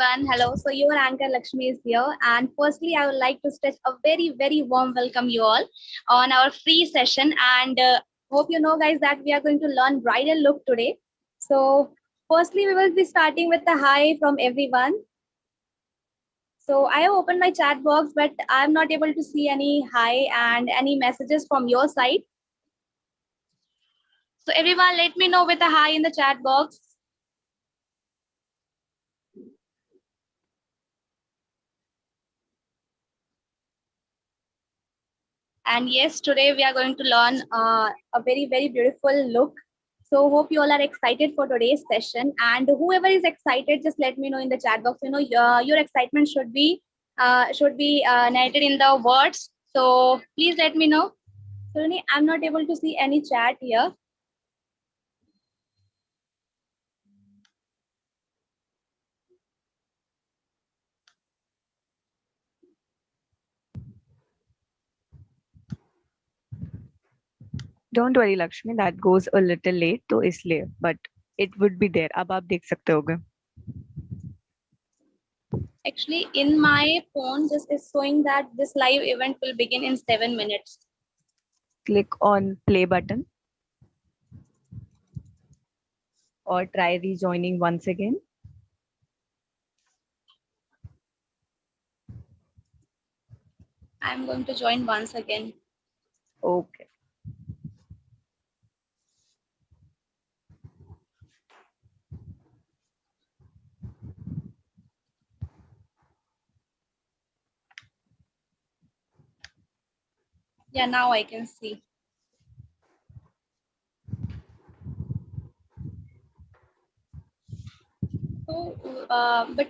everyone. Hello. So your anchor Lakshmi is here, and firstly, I would like to stretch a very warm welcome you all on our free session. And hope you know, guys, that we are going to learn bridal look today. So firstly, we will be starting with a hi from everyone. So I have opened my chat box, but I'm not able to see any hi and any messages from your side. So everyone, let me know with a hi in the chat box. And yes, today we are going to learn a very beautiful look. So hope you all are excited for today's session. And whoever is excited, just let me know in the chat box. You know, your excitement should be narrated in the words. So please let me know. Surani, I'm not able to see any chat here. Don't worry Lakshmi, that goes a little late तो इसलिए, but it would be there. अब आप देख सकते होगे. Actually, in my phone, just is showing that this live event will begin in 7 minutes. Click on play button or try rejoining once again. I'm going to join once again. Okay. Yeah, now I can see. So, but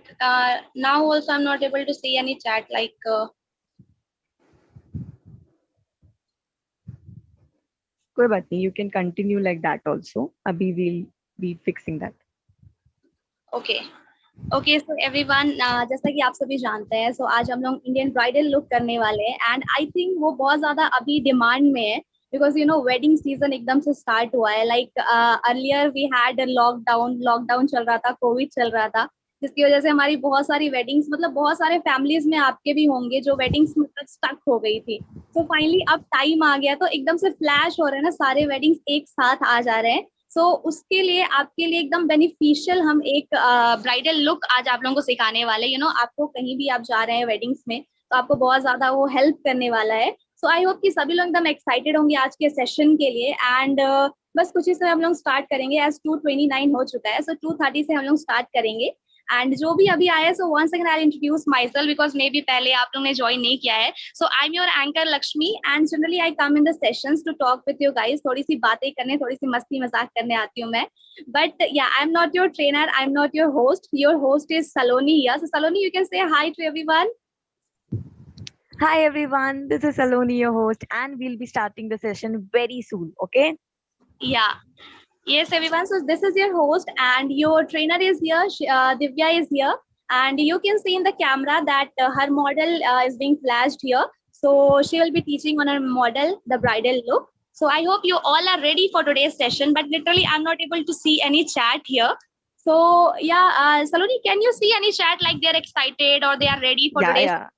now also I'm not able to see any chat like. कोई बात नहीं, you can continue like that also. अभी we'll be fixing that. Okay. Okay, so everyone, जैसा कि आप सभी जानते हैं, so आज हम लोग इंडियन ब्राइडल लुक करने वाले हैं, and I think वो बहुत ज्यादा अभी डिमांड में है, because you know wedding season एकदम से स्टार्ट हुआ है. Like earlier we had a lockdown चल रहा था, कोविड चल रहा था, जिसकी वजह से हमारी बहुत सारी वेडिंग्स, मतलब बहुत सारे फैमिलीज में आपके भी होंगे जो वेडिंग्स मतलब स्टक हो गई थी. तो फाइनली अब टाइम आ गया, तो एकदम से फ्लैश हो रहे हैं ना, सारे वेडिंग्स एक साथ आ जा रहे हैं. सो उसके लिए आपके लिए एकदम बेनिफिशियल हम एक ब्राइडल लुक आज आप लोगों को सिखाने वाले. यू नो, आपको कहीं भी आप जा रहे हैं वेडिंग्स में, तो आपको बहुत ज्यादा वो हेल्प करने वाला है. सो आई होप कि सभी लोग एकदम एक्साइटेड होंगे आज के सेशन के लिए. एंड बस कुछ ही समय हम लोग स्टार्ट करेंगे, एज 2:29 हो चुका है. सो 2:30 से हम लोग स्टार्ट करेंगे. एंड जो भी अभी आया, so one second I introduce myself, because maybe पहले आप लोगों ने ज्वाइन नहीं किया है. So I am your anchor Lakshmi, and generally I come in the sessions to talk with you guys. थोड़ी सी बातें करने, थोड़ी सी मस्ती मजाक करने आती हूँ मैं. But yeah, I am not your trainer, I am not your host. Your host is Saloni here. So Saloni, you can say hi to everyone. Hi everyone, this is Saloni, your host, and we'll be starting the session very soon. Okay? Yeah. Yes, everyone. So this is your host, and your trainer is here. Divya is here, and you can see in the camera that her model is being flashed here. So she will be teaching on her model, the bridal look. So I hope you all are ready for today's session. But literally, I'm not able to see any chat here. So yeah, Saloni, can you see any chat like they're excited or they are ready for today's? Yeah.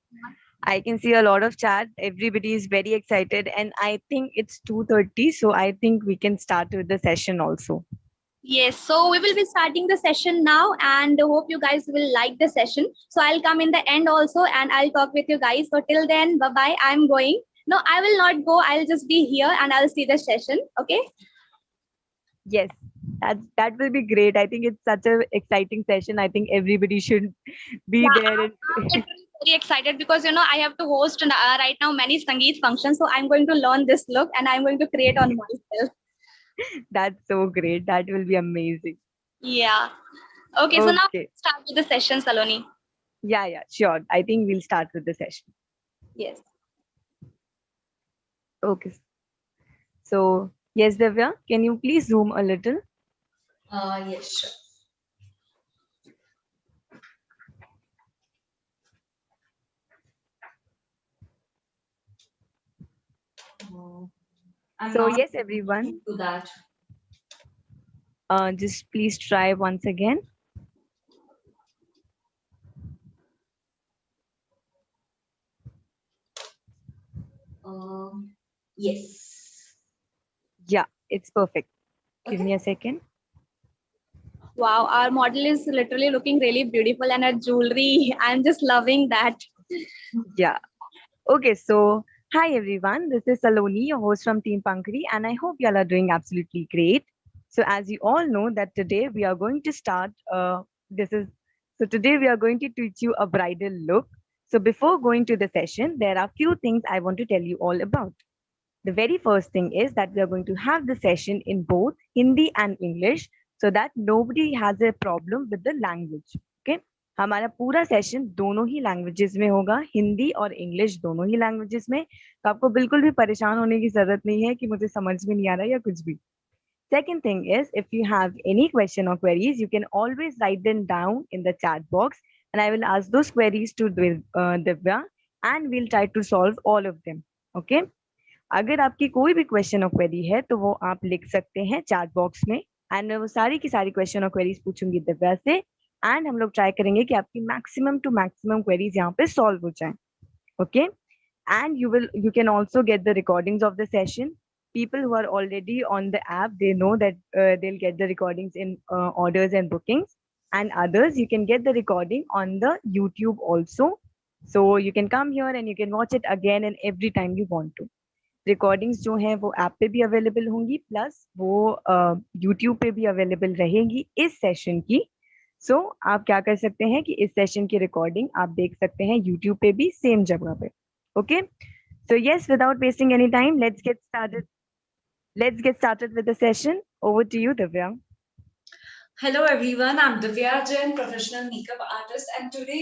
I can see a lot of chat. Everybody is very excited, and I think it's 2:30, so I think we can start with the session also. Yes, so we will be starting the session now, and hope you guys will like the session. So I'll come in the end also, and I'll talk with you guys. So till then, bye bye. I'm going. No, I will not go. I'll just be here and I'll see the session. Okay. Yes, that will be great. I think it's such an exciting session. I think everybody should be there. I'm very excited because you know I have to host right now many Sangeet functions. So I'm going to learn this look and I'm going to create on myself. That's so great. That will be amazing. Yeah. Okay, so now start with the session, Saloni. Yeah, sure. I think we'll start with the session. Yes. Okay. So, yes, Divya, can you please zoom a little? Yes, sure. So, yes, everyone. Do that. Just please try once again. Yes. Yeah, it's perfect. Give Okay. me a second. Wow, our model is literally looking really beautiful and her jewelry. I'm just loving that. Yeah. Okay, so hi everyone. This is Saloni, your host from Team Pankhuri, and I hope y'all are doing absolutely great. So as you all know that today we are going to start this is so today we are going to teach you a bridal look. So before going to the session, there are few things I want to tell you all about. The very first thing is that we are going to have the session in both Hindi and English so that nobody has a problem with the language. Okay? हमारा पूरा session दोनों ही languages में होगा, हिंदी और English दोनों ही languages में. तो आपको बिल्कुल भी परेशान होने की जरूरत नहीं है कि मुझे समझ में नहीं आ रहा या कुछ भी. Second thing is, if you have any question or queries, you can always write them down in the chat box, and I will ask those queries to Divya, and we'll try to solve all of them. Okay? अगर आपकी कोई भी question और query है तो वो आप लिख सकते हैं चैट बॉक्स में, एंड मैं वो सारी की सारी क्वेश्चन और क्वेरीज पूछूंगी दिव्या से, एंड हम लोग ट्राई करेंगे कि आपकी मैक्सिमम टू मैक्सिमम क्वेरीज यहाँ पे सॉल्व हो जाए. Okay, and you can also get the recordings of the session. People who are already on the app, they know that they'll get the recordings in orders and bookings, and others you can get the recording on the YouTube also. So you can come here and you can watch it again and every time you want to. Recordings जो हैं वो app पे भी available होंगी, plus वो YouTube पे भी available रहेंगी इस सेशन की. सो आप क्या कर सकते हैं कि इस सेशन की रिकॉर्डिंग आप देख सकते हैं यूट्यूब पे भी सेम जगह पे. Okay, so yes, without wasting any time, let's get started with the session. Over to you, Divya. Hello everyone, I'm Divya Jain, professional makeup artist, and today,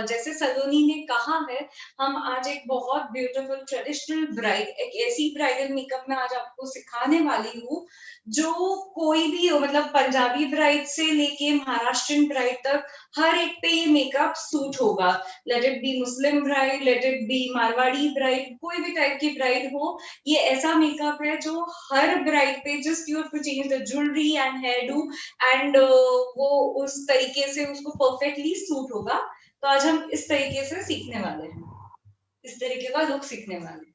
जैसे सलोनी ने कहा है, हम आज एक बहुत ब्यूटीफुल ट्रेडिशनल ब्राइड, एक ऐसी ब्राइडल मेकअप में आज आपको सिखाने वाली हूँ जो कोई भी हो, मतलब पंजाबी ब्राइड से लेके महाराष्ट्रियन ब्राइड तक हर एक पे ये मेकअप सूट होगा. Let it be Muslim bride, let it be Marwari bride, कोई भी टाइप की ब्राइड हो, ये ऐसा मेकअप है जो हर ब्राइड पे just you have to change the jewellery and hairdo and वो उस तरीके से उसको परफेक्टली सूट होगा. तो आज हम इस तरीके से सीखने वाले हैं, इस तरीके का लुक सीखने वाले हैं.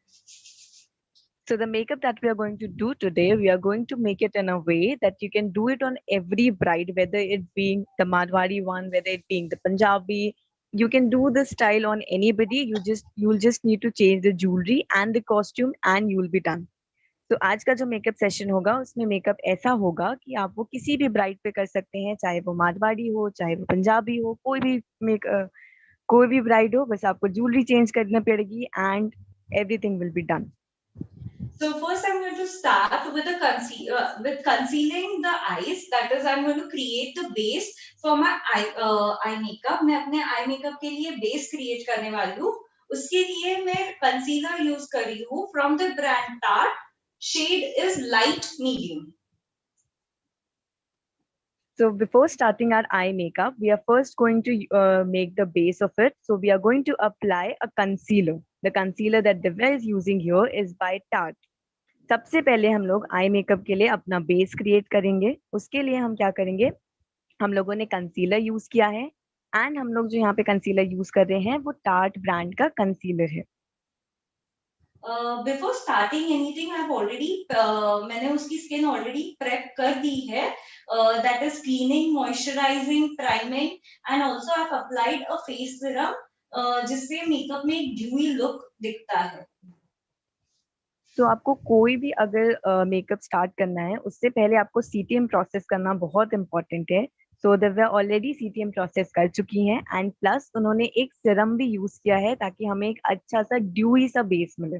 So the makeup that we are going to do today, we are going to make it in a way that you can do it on every bride, whether it being the Marwari one, whether it being the Punjabi. You can do this style on anybody. You'll just need to change the jewelry and the costume, and you'll be done. तो आज का जो makeup session होगा उसमें makeup ऐसा होगा कि आप वो किसी भी ब्राइड पे कर सकते हैं, चाहे वो मारवाड़ी हो, चाहे वो पंजाबी हो, कोई भी ब्राइड हो, बस आपको ज्वेलरी चेंज करना पड़ेगी and everything will be done. So first I'm going to start with with concealing the eyes. That is, I'm going to create the base for my eye makeup. मैं अपने eye makeup के लिए base create करने वाली हूँ. उसके लिए मैं concealer use कर रही हूँ from the brand Tarte. Shade is light medium. So before starting our eye makeup, we are first going to make the base of it. So we are going to apply a concealer. The concealer that Divya is using here is by Tarte. सबसे पहले हम लोग eye makeup के लिए अपना base create करेंगे. उसके लिए हम क्या करेंगे, हम लोगों ने कंसीलर यूज किया है, एंड हम लोग जो यहाँ पे कंसीलर यूज कर रहे हैं वो टार्ट ब्रांड का कंसीलर है. Before starting anything I have already मैंने उसकी स्किन ऑलरेडी प्रेप कर दी है. That is cleaning, moisturising, priming and also I have applied a face serum जिससे मेकअप में एक ड्यूई लुक दिखता है. तो आपको कोई भी अगर मेकअप स्टार्ट करना है उससे पहले आपको सीटीएम प्रोसेस करना बहुत इंपॉर्टेंट है. सो दिव्या ऑलरेडी सीटीएम प्रोसेस कर चुकी हैं, एंड प्लस उन्होंने एक सिरम भी यूज किया है ताकि हमें एक अच्छा सा ड्यूई सा बेस मिले.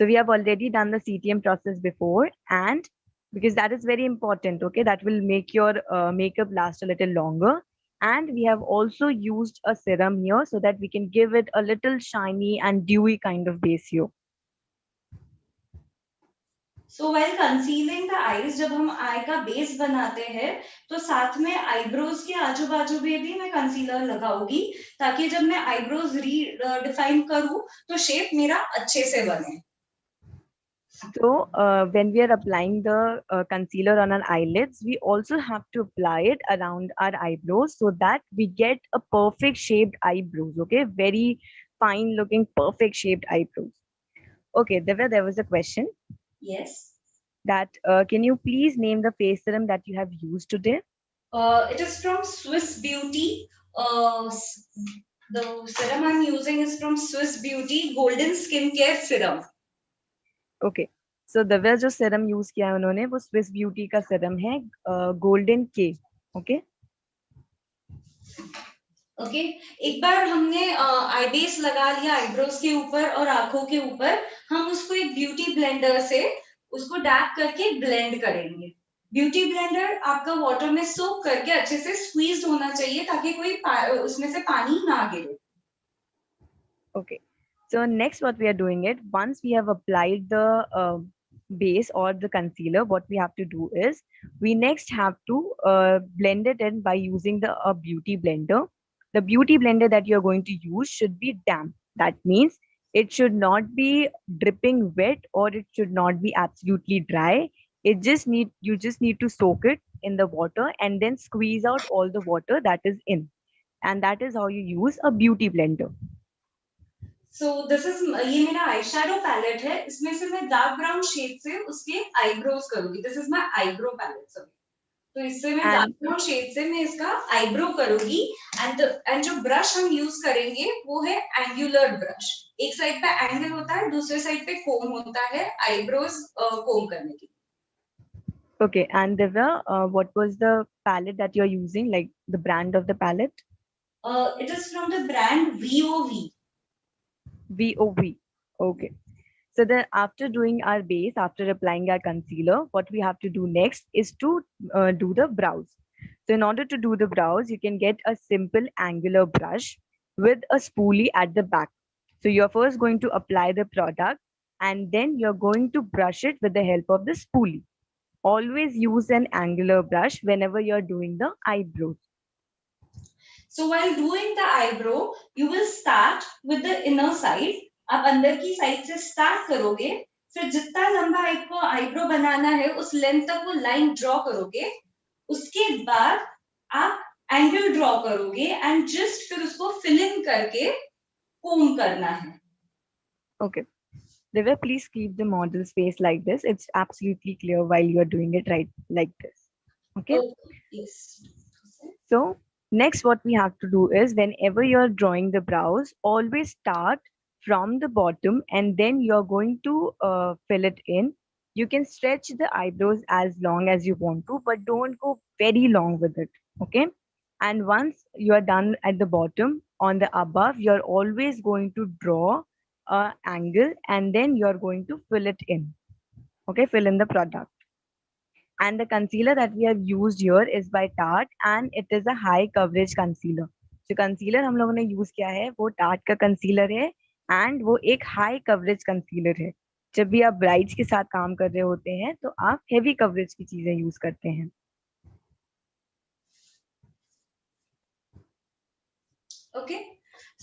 So we have already done the CTM process before, and because that is very important, okay, that will make your makeup last a little longer. And we have also used a serum here so that we can give it a little shiny and dewy kind of base here. So while concealing the eyes, जब हम आई का base बनाते हैं तो साथ में eyebrows के आजू बाजू में भी मैं कंसीलर लगाऊंगी ताकि जब मैं आईब्रोज डिफाइन करूं तो शेप मेरा अच्छे से बने. So when we are applying the concealer on our eyelids, we also have to apply it around our eyebrows so that we get a perfect shaped eyebrows. Okay, very fine looking, perfect shaped eyebrows. Okay, there was a question Yes. that can you please name the face serum that you have used today? It is from Swiss Beauty. The serum I'm using is from Swiss Beauty Golden Skincare Serum. Okay so Divya जो serum use किया है उन्होंने वो Swiss beauty का serum है golden के okay okay एक बार हमने आई बेस लगा लिया आईब्रोज के ऊपर और आंखों के ऊपर, हम उसको एक ब्यूटी ब्लेंडर से उसको डैप करके ब्लेंड करेंगे। ब्यूटी ब्लेंडर आपका वाटर में सोक करके अच्छे से स्क्वीज होना चाहिए ताकि कोई उसमें से पानी ना गिरे। Okay. So next what we are doing it, once we have applied the base or the concealer, what we have to do is we next have to blend it in by using the beauty blender. The beauty blender that you're going to use should be damp. That means it should not be dripping wet or it should not be absolutely dry. You just need to soak it in the water and then squeeze out all the water that is in. And that is how you use a beauty blender. So this is ये मेरा eye shadow palette है, इसमें से मैं dark brown shade से उसके eyebrows करूंगी। This is my eyebrow palette सभी, तो इससे मैं डार्क And ब्राउन शेड से मैं इसका आईब्रो करूंगी। एंड जो ब्रश हम यूज करेंगे वो है एंगुलर ब्रश। एक साइड पे एंगल होता है, दूसरे साइड पे कोम होता है आईब्रोज कोम करने के लिए। okay, and Divya, what was the palette that you're using, like the brand of the palette? It is from the brand VOV। VOV. Okay. So then after doing our base, after applying our concealer, what we have to do next is to do the brows. So in order to do the brows, you can get a simple angular brush with a spoolie at the back. So you're first going to apply the product and then you're going to brush it with the help of the spoolie. Always use an angular brush whenever you're doing the eyebrows. So while doing the eyebrow, you will start with the inner side. आप अंदर की side से start करोगे, फिर जितना लंबा आपको eyebrow बनाना है उस लेंथ तक वो लाइन ड्रॉ करोगे। उसके बाद आप एंगल ड्रॉ करोगे एंड जस्ट फिर उसको फिल इन करके कोम करना है। Okay. Divya, please keep the model's face like this. It's absolutely clear while you're doing it right like this. Okay. Yes. So next what we have to do is whenever you're drawing the brows, always start from the bottom and then you're going to fill it in. You can stretch the eyebrows as long as you want to, but don't go very long with it. Okay. And once you are done at the bottom, on the above, you're always going to draw a angle and then you're going to fill it in. Okay, fill in the product. And the concealer that we have used here is by Tarte and it is a high coverage concealer. जो concealer हम लोगों ने use किया है वो Tarte का concealer है and वो एक high coverage concealer है। जब भी आप brides के साथ काम कर रहे होते हैं तो आप heavy coverage की चीजें use करते हैं। Okay.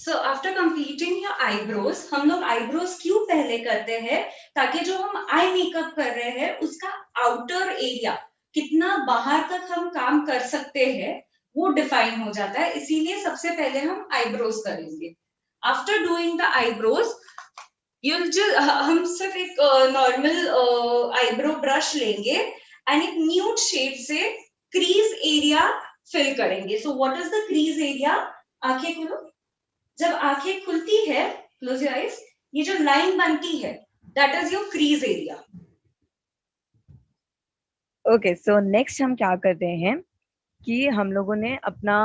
So after completing your eyebrows, हम लोग eyebrows क्यों पहले करते हैं? ताकि जो हम आई मेकअप कर रहे हैं उसका आउटर एरिया कितना बाहर तक हम काम कर सकते हैं वो डिफाइन हो जाता है, इसीलिए सबसे पहले हम आईब्रोज करेंगे। आफ्टर डूइंग द आईब्रोज हम सिर्फ एक नॉर्मल आईब्रो ब्रश लेंगे एंड एक न्यूड शेड से क्रीज एरिया फिल करेंगे। So what is the crease area? आंखें खोलो। जब आंखें खुलती है, क्लोज योर आईज, ये जो लाइन बनती है that is your crease area. Okay, so next हम क्या करते हैं कि हम लोगों ने अपना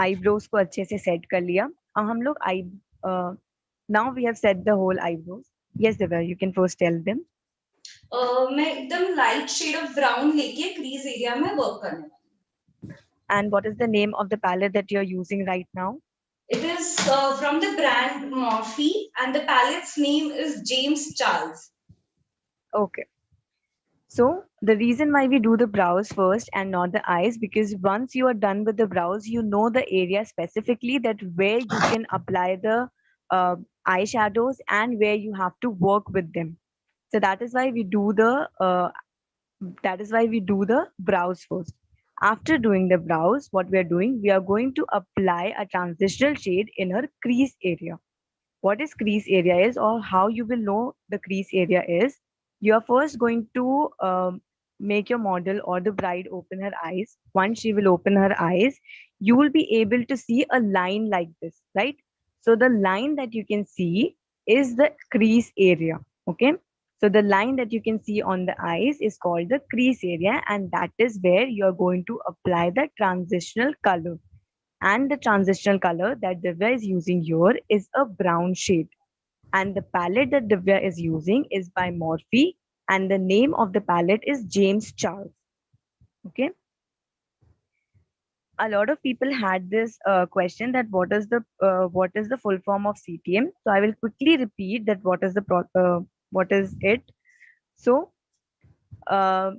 आईब्रोज को अच्छे से सेट कर लिया। हम लोग now we have set the whole eyebrows. Yes Divya, you can first tell them. मैं एकदम लाइट शेड ऑफ ब्राउन लेके क्रीज एरिया में वर्क करने वाली। And what is the name of the palette that you're using right now? It is from the brand Morphe and the palette's name is James Charles. Okay. So the reason why we do the brows first and not the eyes, because once you are done with the brows, you know the area specifically that where you can apply the eyeshadows and where you have to work with them. So that is why we do the brows first. After doing the brows, what we are doing, we are going to apply a transitional shade in her crease area. what is crease area is, or how you will know the crease area is, you are first going to make your model or the bride open her eyes. Once she will open her eyes, you will be able to see a line like this, right? So the line that you can see is the crease area. Okay. So the line that you can see on the eyes is called the crease area, and that is where you are going to apply the transitional color. And the transitional color that Divya is using here is a brown shade. And the palette that Divya is using is by Morphe, and the name of the palette is James Charles. Okay. A lot of people had this question that what is the full form of CTM. So I will quickly repeat that what is it. So uh,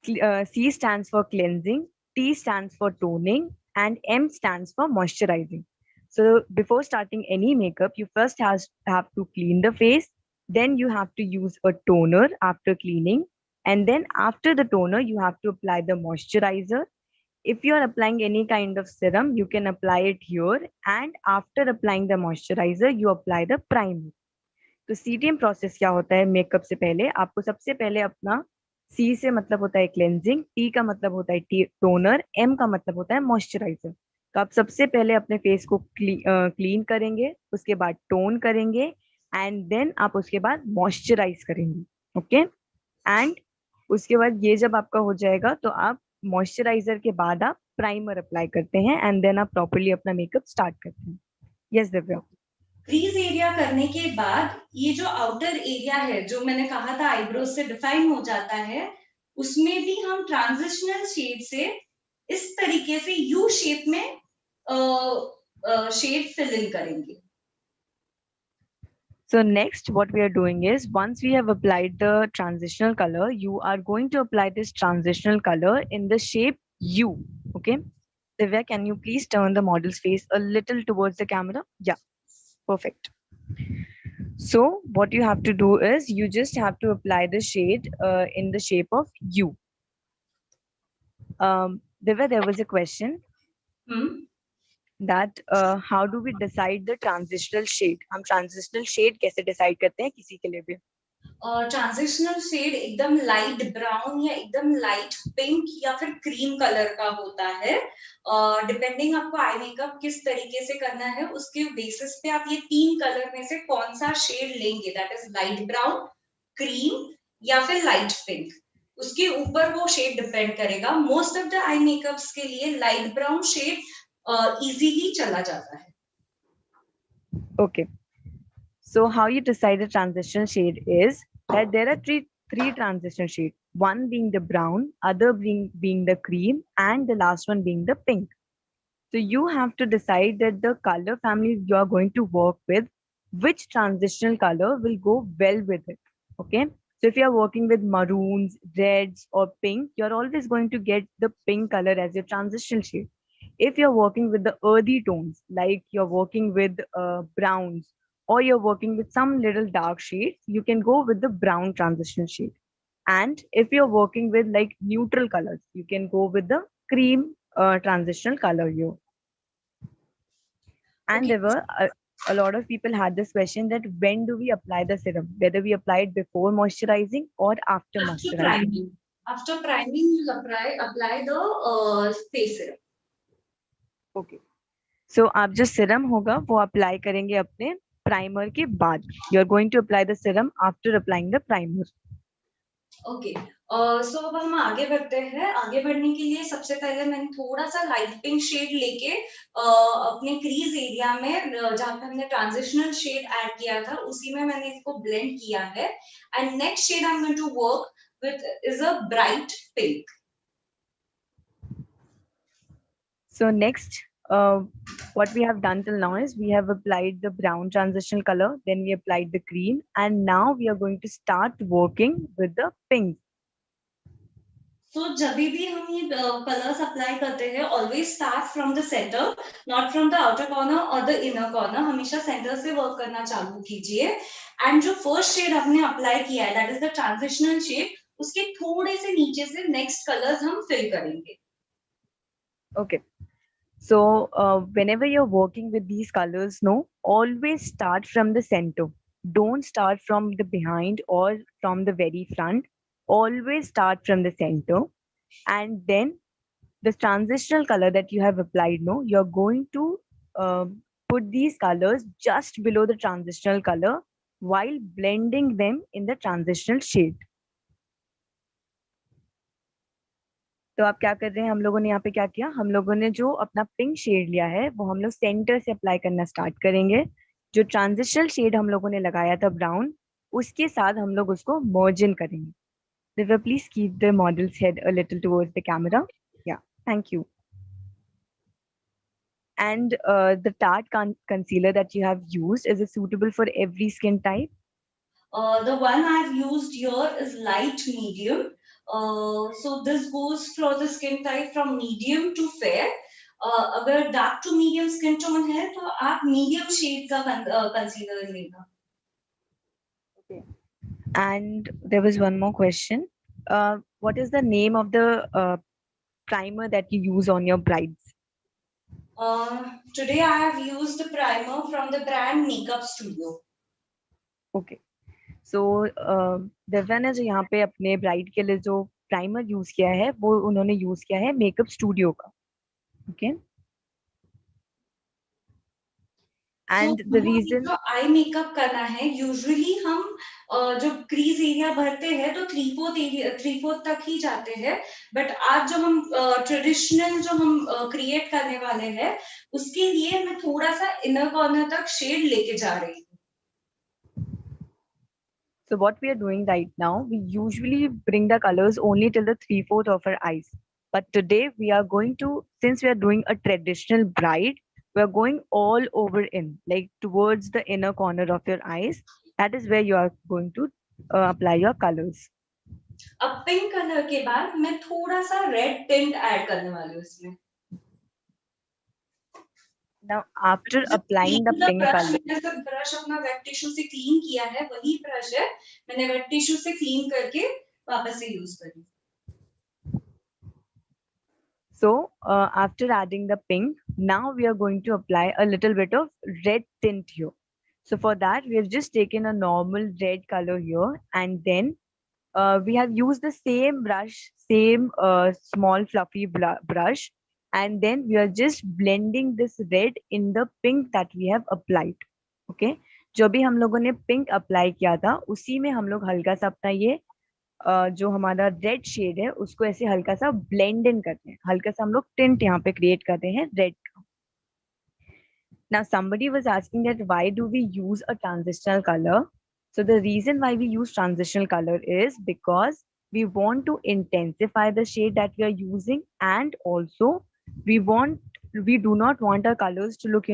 C stands for cleansing, T stands for toning, and M stands for moisturizing. So before starting any makeup, you first have to clean the face. Then you have to use a toner after cleaning. And then after the toner, you have to apply the moisturizer. If you are applying any kind of serum, you can apply it here. And after applying the moisturizer, you apply the primer. तो CTM process क्या होता है? Makeup से पहले आपको सबसे पहले अपना सी से मतलब होता है क्लेंजिंग, टी का मतलब होता है टोनर, एम का मतलब होता है मॉइस्चराइजर. तो आप सबसे पहले अपने फेस को क्लीन करेंगे, उसके बाद टोन करेंगे, एंड देन आप उसके बाद मॉइस्चराइज करेंगे. ओके. एंड उसके बाद ये जब आपका हो जाएगा तो आप मॉइस्चराइजर के बाद आप प्राइमर अप्लाई करते हैं, एंड देन आप प्रॉपरली अपना मेकअप स्टार्ट करते हैं. यस दिव्या. क्रीज एरिया करने के बाद ये जो आउटर एरिया है जो मैंने कहा था आईब्रोज से डिफाइन हो जाता है, उसमें भी हम ट्रांजिशनल शेड से इस तरीके से यू शेप में शेड फिल इन करेंगे. So next, what we are doing is, once we have applied the transitional color, you are going to apply this transitional color in the shape U. Okay. Divya, can you please turn the model's face a little towards the camera? Yeah, perfect. So what you have to do is, you just have to apply the shade in the shape of U. Divya, there was a question that how do we decide the transitional shade? हम transitional shade कैसे decide करते हैं किसी के लिए भी? Transitional shade एकदम light brown या एकदम लाइट पिंक या फिर क्रीम कलर का होता है. डिपेंडिंग आपको आई मेकअप किस तरीके से करना है उसके बेसिस पे आप ये 3 कलर में से कौन सा शेड लेंगे, that is light brown, cream या फिर लाइट पिंक. उसके ऊपर वो शेड डिपेंड करेगा. Most of the I makeups के लिए लाइट ब्राउन शेड इजीली चला जाता है. Okay. So how you decide the transition shade is that there are three transition shades. One being the brown, other being the cream, and the last one being the pink. So you have to decide that the color family you are going to work with, which transitional color will go well with it. Okay. So if you are working with maroons, reds, or pink, you're always going to get the pink color as your transition shade. If you're working with the earthy tones, like you're working with browns, or you're working with some little dark shades, you can go with the brown transition shade. And if you're working with like neutral colors, you can go with the cream transitional color here. And Okay. there were a lot of people had this question that when do we apply the serum, whether we apply it before moisturizing or after moisturizing. After priming, you'll apply the face serum. Okay. So आप जो serum होगा वो apply करेंगे अपने primer के बाद. You are going to apply the serum after applying the primer. Okay. So अब हम आगे बढ़ते हैं. आगे बढ़ने के लिए सबसे पहले मैंने थोड़ा सा लाइट पिंक शेड लेके अपने क्रीज एरिया में जहाँ पे हमने ट्रांजिशनल शेड ऐड किया था उसी में मैंने इसको ब्लेंड किया है. And next shade I am going to work with is a bright pink. So next, what we have done till now is we have applied the brown transitional color, then we applied the cream, and now we are going to start working with the pink. So जब भी हम ये colours apply करते हैं, always start from the centre, not from the outer corner और the inner corner. हमेशा centre से work करना चालू कीजिए. एंड जो फर्स्ट शेड हमने अप्लाई किया है, that is the transitional shade, उसके थोड़े से नीचे से नेक्स्ट कलर्स हम फिल करेंगे. Okay. So whenever you're working with these colors, no, always start from the center. Don't start from the behind or from the very front. Always start from the center. And then the transitional color that you have applied, no, you're going to put these colors just below the transitional color while blending them in the transitional shade. तो आप क्या कर रहे हैं, हम लोगों ने यहाँ पे क्या किया, हम लोगों ने जो अपना पिंक शेड लिया है वो हम लोग सेंटर से अप्लाई करना स्टार्ट करेंगे. जो ट्रांजिशनल शेड हम लोगों ने लगाया था ब्राउन, उसके साथ हम लोग उसको मर्ज इन करेंगे. River, please keep the model's head a little towards the camera. Yeah, thank you. And the Tarte concealer that you have used, is it suitable for every skin type? The one I've used here is light medium. So this goes for the skin type from medium to fair. अगर dark to medium skin tone है तो आप medium shade का concealer लेना. Okay. And there was one more question. What is the name of the primer that you use on your brides? Today I have used the primer from the brand Makeup Studio. Okay. So Divya ने जो यहाँ पे अपने bride के लिए जो primer use किया है वो उन्होंने यूज किया है मेकअप स्टूडियो का. ओके. And the reason, जो आई मेकअप करना है यूजुअली हम जो क्रीज एरिया भरते हैं तो 3/4 तक ही जाते हैं. बट आज जो हम ट्रेडिशनल जो हम क्रिएट करने वाले हैं उसके लिए मैं थोड़ा सा इनर कॉर्नर तक शेड लेके जा रही हूँ. so what we are doing right now, we usually bring the colors only till the 3/4 of our eyes. But today we are going to, since we are doing a traditional bride, we are going all over in, like towards the inner corner of your eyes. That is where you are going to apply your colors. अब pink colour के बाद मैं थोड़ा सा red tint add करने वाली हूँ इसमें. Now, after applying the pink color, मैंने सब ब्रश अपना वेट टिश्यू से क्लीन किया है, वही ब्रश है, मैंने वेट टिश्यू से क्लीन करके वापस से यूज करी. so after adding the pink, now we are going to apply a little bit of red tint here. So for that, we have just taken a normal red color here, and then we have used the same brush, same small fluffy brush, and then we are just blending this red in the pink that we have applied. Okay. जो भी हम लोगों ने pink apply किया था उसी में हम लोग हल्का सा अपना ये जो हमारा रेड शेड है उसको ऐसे हल्का सा ब्लेंड इन करते हैं, हल्का सा हम लोग टिंट यहाँ पे क्रिएट करते हैं रेड का. Now somebody was asking that why do we use a transitional color? So the reason why we use transitional color is because we want to intensify the shade that we are using, and also we do not want our colors to look,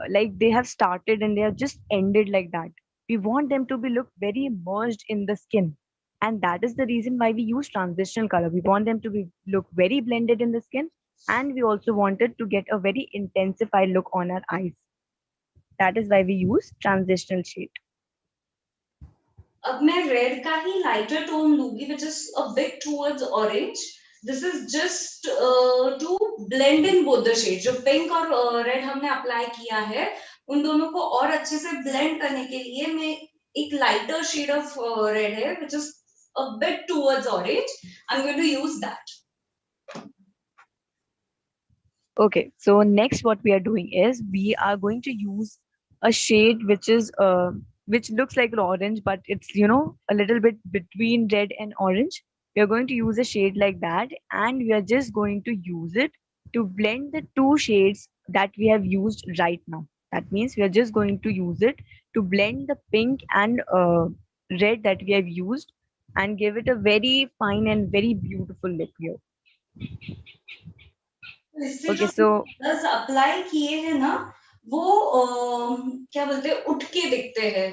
like they have started and they have just ended like that. We want them to be look very merged in the skin. And that is the reason why we use transitional color. We want them to be look very blended in the skin, and we also wanted to get a very intensified look on our eyes. That is why we use transitional shade. अब मैं red का ही lighter tone लूंगी which is a bit towards orange. This is just to blend in both the shades. जो pink और red हमने apply किया है उन दोनों को और अच्छे से ब्लेंड करने के लिए मैं एक लाइटर शेड ऑफ रेड है which is a bit towards orange. I'm going to use that. Okay, so next what we are doing is we are going to use a shade which looks like orange, but it's a little bit between red and orange. We are going to use a shade like that, and we are just going to use it to blend the two shades that we have used right now. That means we are just going to use it to blend the pink and red that we have used and give it a very fine and very beautiful look here. इससे Okay, जो so colours apply किए हैं ना वो क्या बोलते हैं उठ के दिखते हैं.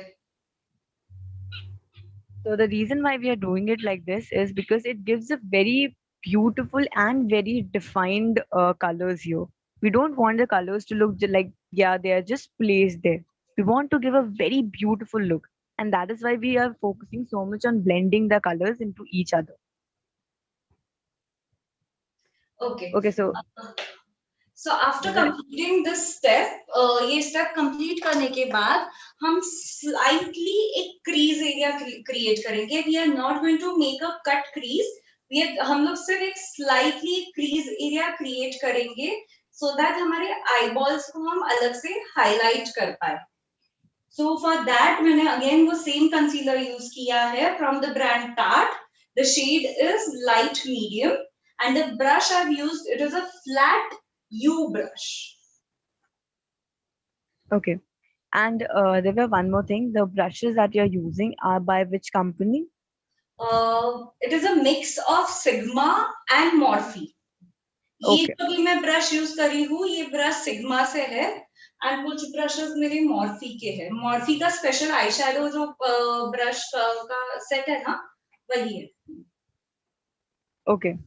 So the reason why we are doing it like this is because it gives a very beautiful and very defined colors here. We don't want the colors to look like, yeah, they are just placed there. We want to give a very beautiful look. And that is why we are focusing so much on blending the colors into each other. Okay. Okay, so So after completing this step, ये step complete करने के बाद हम slightly एक crease area create करेंगे. We are not going to make a cut crease. हम लोग सिर्फ एक slightly crease area create करेंगे so that हमारे eyeballs को हम अलग से highlight कर पाए. So for that मैंने again वो same concealer use किया है from the brand Tarte. The shade is light medium and the brush I've used, it is a flat U brush. Okay. And there were one more thing. The brushes that you're using are by which company? It is a mix of Sigma and Morphe. ये Okay. जो भी मैं brush use करी हूँ ये brush sigma से है and कुछ ब्रशेस मेरे मॉर्फी के हैं. मॉर्फी का स्पेशल आई शैडो जो ब्रश का सेट है ना वही है. Okay.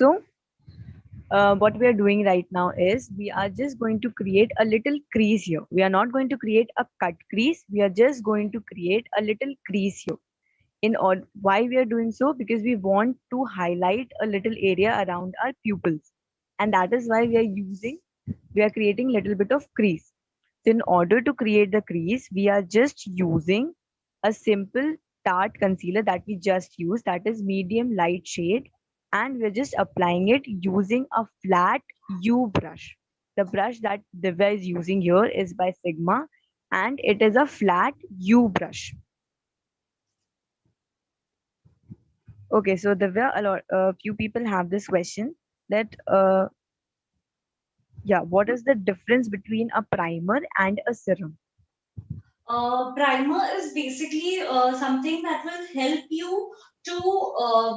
So what we are doing right now is we are just going to create a little crease here. We are not going to create a cut crease. We are just going to create a little crease here. Why we are doing so? Because we want to highlight a little area around our pupils, and that is why we are creating little bit of crease. So in order to create the crease, we are just using a simple Tarte concealer that we just used, that is medium light shade, and we're just applying it using a flat U brush. The brush that Divya is using here is by Sigma, and it is a flat U brush. Okay, so Divya, a few people have this question that what is the difference between a primer and a serum? Primer is basically something that will help you to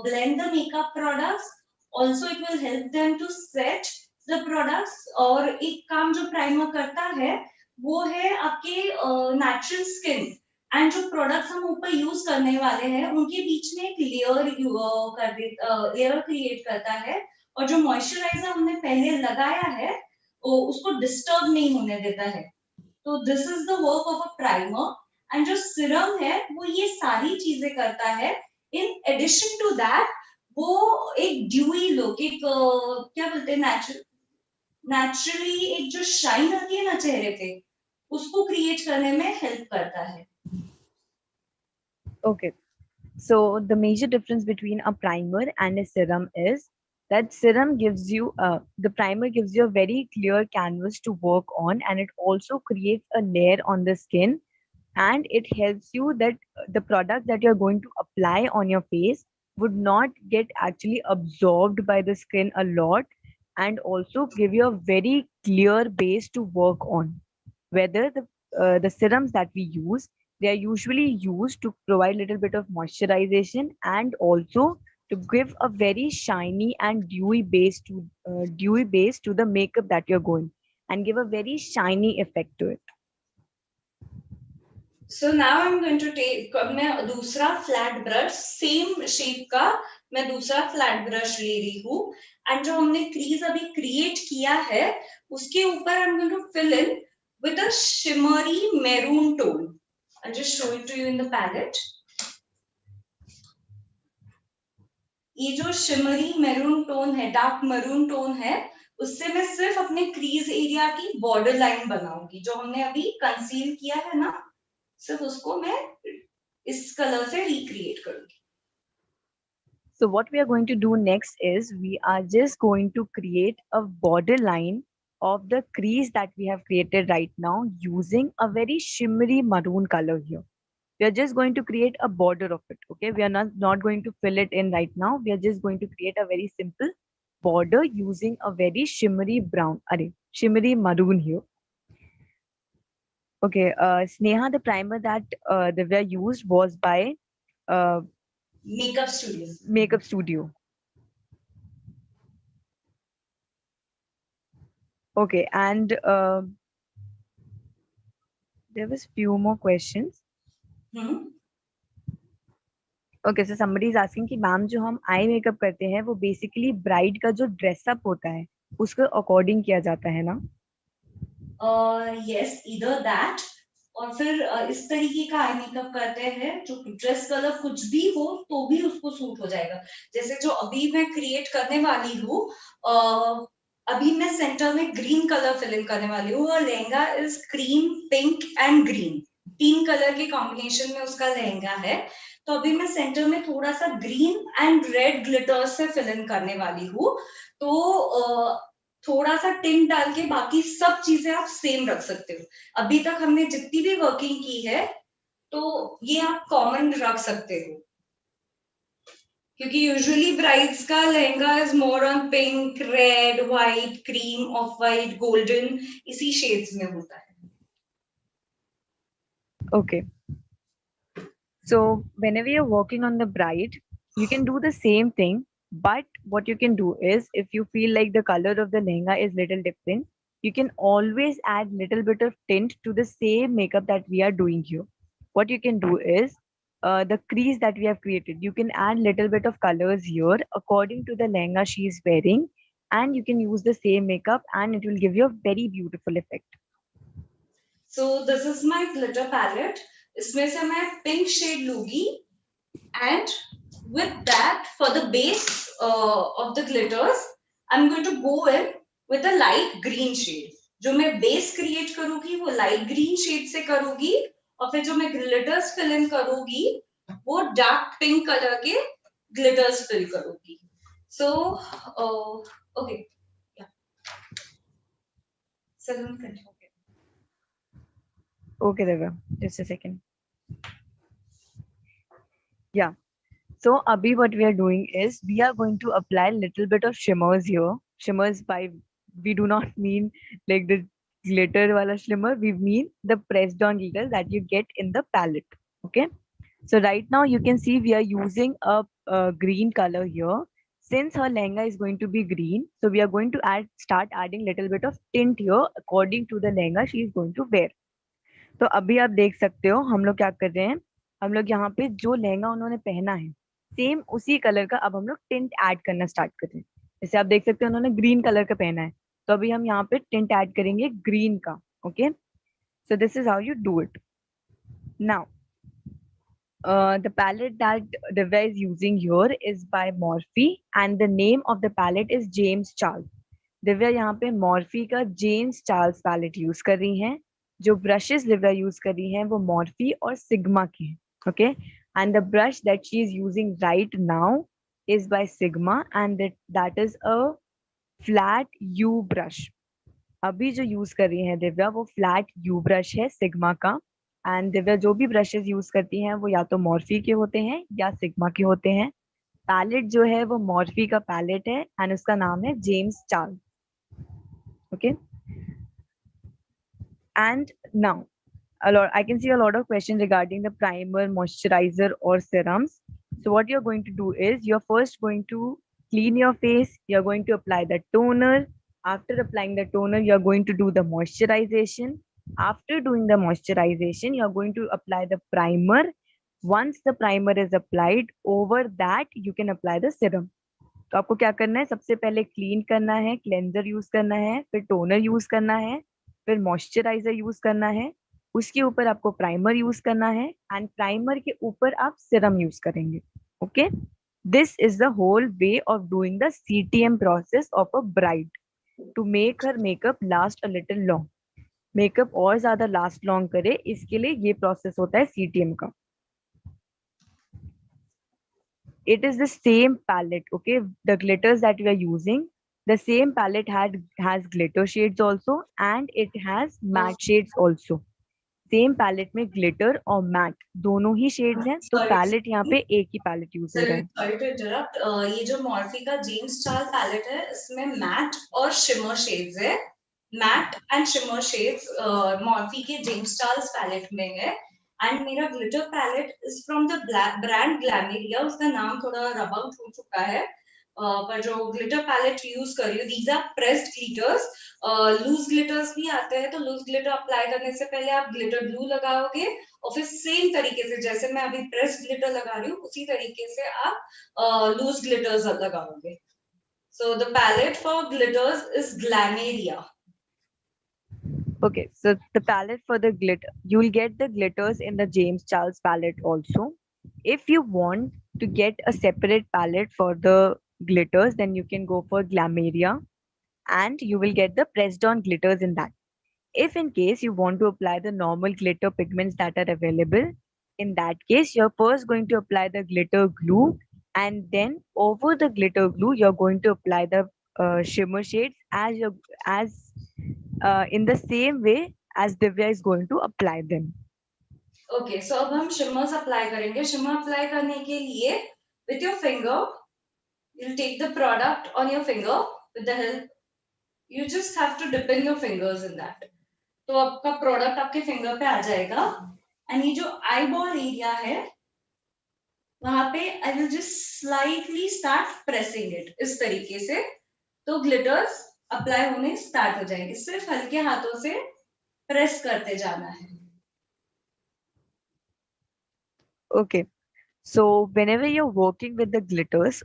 blend the makeup products. Also, it will help them to set the products. और एक काम जो primer करता है वो है आपके natural skin and जो products हम ऊपर use करने वाले हैं उनके बीच में एक layer create करता है और जो moisturizer हमने पहले लगाया है उसको disturb नहीं होने देता है. तो this is the work of a primer and जो सिरम है वो ये सारी चीजें करता है. इन एडिशन टू दैट वो एक ड्यूई लुक, एक क्या बोलते हैं नेचुरली एक जो शाइन आती है ना चेहरे पे उसको क्रिएट करने में हेल्प करता है. Okay, so the major difference between a primer and a serum is that serum gives you the primer gives you a very clear canvas to work on, and it also creates a layer on the skin, and it helps you that the product that you're going to apply on your face would not get actually absorbed by the skin a lot, and also give you a very clear base to work on. Whether the serums that we use, they are usually used to provide a little bit of moisturization and also to give a very shiny and dewy base to the makeup that you're going, and give a very shiny effect to it. So now I'm going to take मैं दूसरा flat brush same shape का मैं दूसरा flat brush ले रही हूँ and जो हमने क्रीज अभी क्रिएट किया है उसके ऊपर I'm going to fill in with a shimmery maroon tone. I'll just show it to you in the palette. ये जो shimmery maroon tone है, डार्क maroon tone है, उससे मैं सिर्फ अपने क्रीज एरिया की बॉर्डर लाइन बनाऊंगी. जो हमने अभी कंसील किया है ना सिर्फ उसको मैं इस कलर से रिक्रिएट करूंगी. So what we are going to do next is we are just going to create a border line of the crease that we have created right now using a very shimmery maroon color here. We are just going to create a border of it. Okay, we are not going to fill it in right now. We are just going to create a very simple border using a very shimmery shimmery maroon here. Okay, Sneha, the primer that Divya used was by Makeup Studio. Makeup Studio. Okay, and there was few more questions. Okay, so somebody is asking कि ma'am जो हम eye makeup करते हैं वो basically bride का जो dress up होता है उसके अकॉर्डिंग किया जाता है ना? Yes, either that और फिर इस तरीके का आई मेकअप करते हैं जो ड्रेस कलर कुछ भी हो तो भी उसको सूट हो जाएगा. जैसे जो अभी मैं क्रिएट करने वाली हूँ अभी मैं सेंटर में ग्रीन कलर फिल इन करने वाली हूँ और lehenga is cream, pink and green, 3 colour के कॉम्बिनेशन में उसका लहंगा है। तो अभी मैं सेंटर में थोड़ा सा ग्रीन एंड रेड ग्लिटर्स से फिल इन करने वाली हूँ। तो थोड़ा सा टिंट डाल के बाकी सब चीजें आप सेम रख सकते हो। अभी तक हमने जितनी भी वर्किंग की है तो ये आप कॉमन रख सकते हो, क्योंकि यूजुअली ब्राइड्स का lehenga is more on pink, red, white, cream, of white, golden, इसी शेड्स में होता है। Okay. So whenever you're working on the bride, you can do the same thing, but what you can do is if you feel like the color of the lehenga is little different, you can always add little bit of tint to the same makeup that we are doing here. What you can do is the crease that we have created, you can add little bit of colors here according to the lehenga she is wearing, and you can use the same makeup and it will give you a very beautiful effect. So this is my glitter palette. इसमें से मैं pink shade लूंगी and with that for the base of the glitters I'm going to go in with a light green shade. जो मैं base create करूंगी वो light green shade से करूंगी और फिर जो मैं glitters fill in करूंगी वो dark pink color के glitters fill करूंगी. So okay, yeah. So continue. Okay, Divya, just a second. Yeah. So Abhi, what we are doing is we are going to apply little bit of shimmers here. Shimmers, by we do not mean like the glitter wala shimmer. We mean the pressed on glitter that you get in the palette. Okay. So right now you can see we are using a green color here. Since her lehenga is going to be green, so we are going to start adding little bit of tint here according to the lehenga she is going to wear. तो अभी आप देख सकते हो हम लोग क्या कर रहे हैं, हम लोग यहाँ पे जो लहंगा उन्होंने पहना है सेम उसी कलर का अब हम लोग टिंट ऐड करना स्टार्ट कर रहे हैं। जैसे आप देख सकते हो उन्होंने ग्रीन कलर का पहना है, तो अभी हम यहाँ पे टिंट ऐड करेंगे ग्रीन का। Okay, so this is how you do it. Now the palette that Divya is using here is by Morphe and the name of the palette is James Charles. Divya यहाँ पे Morphy का James Charles palette use कर रही हैं। जो brushes Divya use कर रही हैं वो मॉर्फी और सिग्मा के हैं। Okay, and the brush that she is using right now is by sigma and that is a flat you brush. अभी जो यूज कर रही हैं दिव्या वो फ्लैट यू ब्रश है सिग्मा का। एंड दिव्या जो भी ब्रशेस यूज करती हैं वो या तो मॉर्फी के होते हैं या सिग्मा के होते हैं। पैलेट जो है वो मॉर्फी का पैलेट है एंड उसका नाम है James Charles. Okay, and now I can see a lot of questions regarding the primer, moisturizer or serums. So what you're going to do is you're first going to clean your face, you're going to apply the toner. After applying the toner, you're going to do the moisturization. After doing the moisturization, you're going to apply the primer. Once the primer is applied, over that you can apply the serum. तो आपको क्या करना है, सबसे पहले clean करना है, cleanser use करना है, फिर टोनर यूज करना है, फिर मॉइस्चराइजर यूज करना है, उसके ऊपर आपको प्राइमर यूज करना है एंड प्राइमर के ऊपर आप सिरम यूज करेंगे। Okay, this is the whole way of doing the CTM process of a bride to make her makeup last a little long. Makeup और ज्यादा लास्ट लॉन्ग करे इसके लिए ये प्रोसेस होता है CTM का। It is the same palette, okay, the glitters that we are using, the same palette has glitter shades also and it has matte shades also. Same palette में glitter और matte दोनों ही shades हैं, तो palette यहाँ पे एक ही palette use हो रहा है। सॉरी टू इंटरप्ट, ये जो मॉर्फी का जेम्स चार्ल्स पैलेट है इसमें मैट और शिमर शेड्स है। Matte and shimmer shades Morphe के जेम्स चार्ल्स पैलेट में है। एंड मेरा glitter palette is from the brand Glamaria, उसका नाम थोड़ा रब आउट हो चुका है, पर जो ग्लिटर पैलेट यूज कर रही हूँ these are pressed glitters. Loose glitters भी आते हैं, तो लूज ग्लिटर अप्लाई करने से पहले आप ग्लिटर ग्लू लगाओगे और फिर सेम तरीके से जैसे मैं अभी प्रेस ग्लिटर लगा रही हूँ उसी तरीके से आप लूज ग्लिटर्स लगाओगे। So the palette for glitters is Glamaria. Okay, so the palette for the glitter, you will get the glitters in the James Charles palette also. If you want to get a separate palette for the glitters, then you can go for Glameria. and you will get the pressed on glitters in that. If in case you want to apply the normal glitter pigments that are available, in that case, you're first going to apply the glitter glue, and then over the glitter glue, you're going to apply the shimmer shades as in the same way as Divya is going to apply them. Okay so अब हम shimmers apply करेंगे. Shimmer apply करने के लिए with your finger you'll take the product on your finger with the help. You just have to dip in your fingers in that. तो आपका product आपके finger पे आ जाएगा. एंड ये जो आई बॉल एरिया है वहां पे I will just slightly start pressing it इस तरीके से. तो ग्लिटर्स अप्लाई होने स्टार्ट हो जाएंगे. सिर्फ हल्के हाथों से प्रेस करते जाना है. Okay. So whenever you're working with the glitters,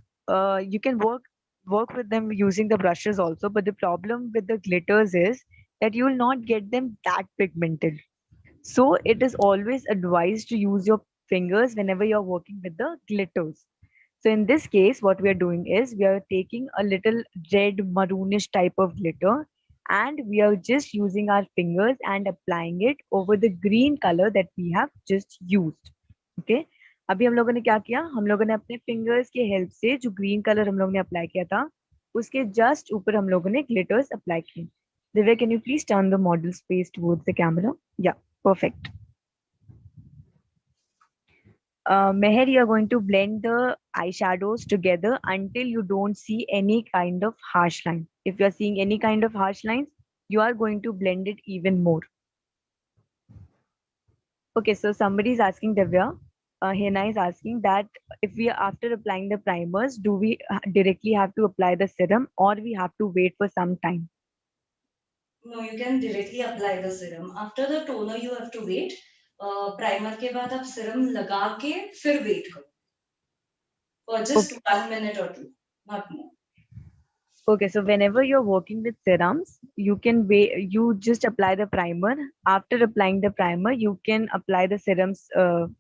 you can work with them using the brushes also. But the problem with the glitters is that you will not get them that pigmented. So it is always advised to use your fingers whenever you're working with the glitters. So in this case, what we are doing is we are taking a little red maroonish type of glitter, and we are just using our fingers and applying it over the green color that we have just used. Okay. अभी हम लोगों ने क्या किया, हम लोगों ने अपने फिंगर्स के हेल्प से जो ग्रीन कलर हम लोगों ने अप्लाई किया था उसके जस्ट ऊपर हम लोगों ने ग्लिटर्स अप्लाई किए. Divya, can you please turn the model's face towards the camera? Yeah, perfect. Meher, you are going to blend the eyeshadows together until you don't see any kind of harsh line. If you are seeing any kind of harsh lines, you are going to blend it even more. Okay, so somebody is asking, Divya, Hena is asking that if we after applying the primers, do we directly have to apply the serum or we have to wait for some time? No, you can directly apply the serum. After the toner, you have to wait. Primer के बाद आप सिरम लगा के फिर wait करो for just Okay. 1 minute or two, not more. Okay, so whenever you're working with serums, you can wait, you just apply the primer. After applying the primer, you can apply the serums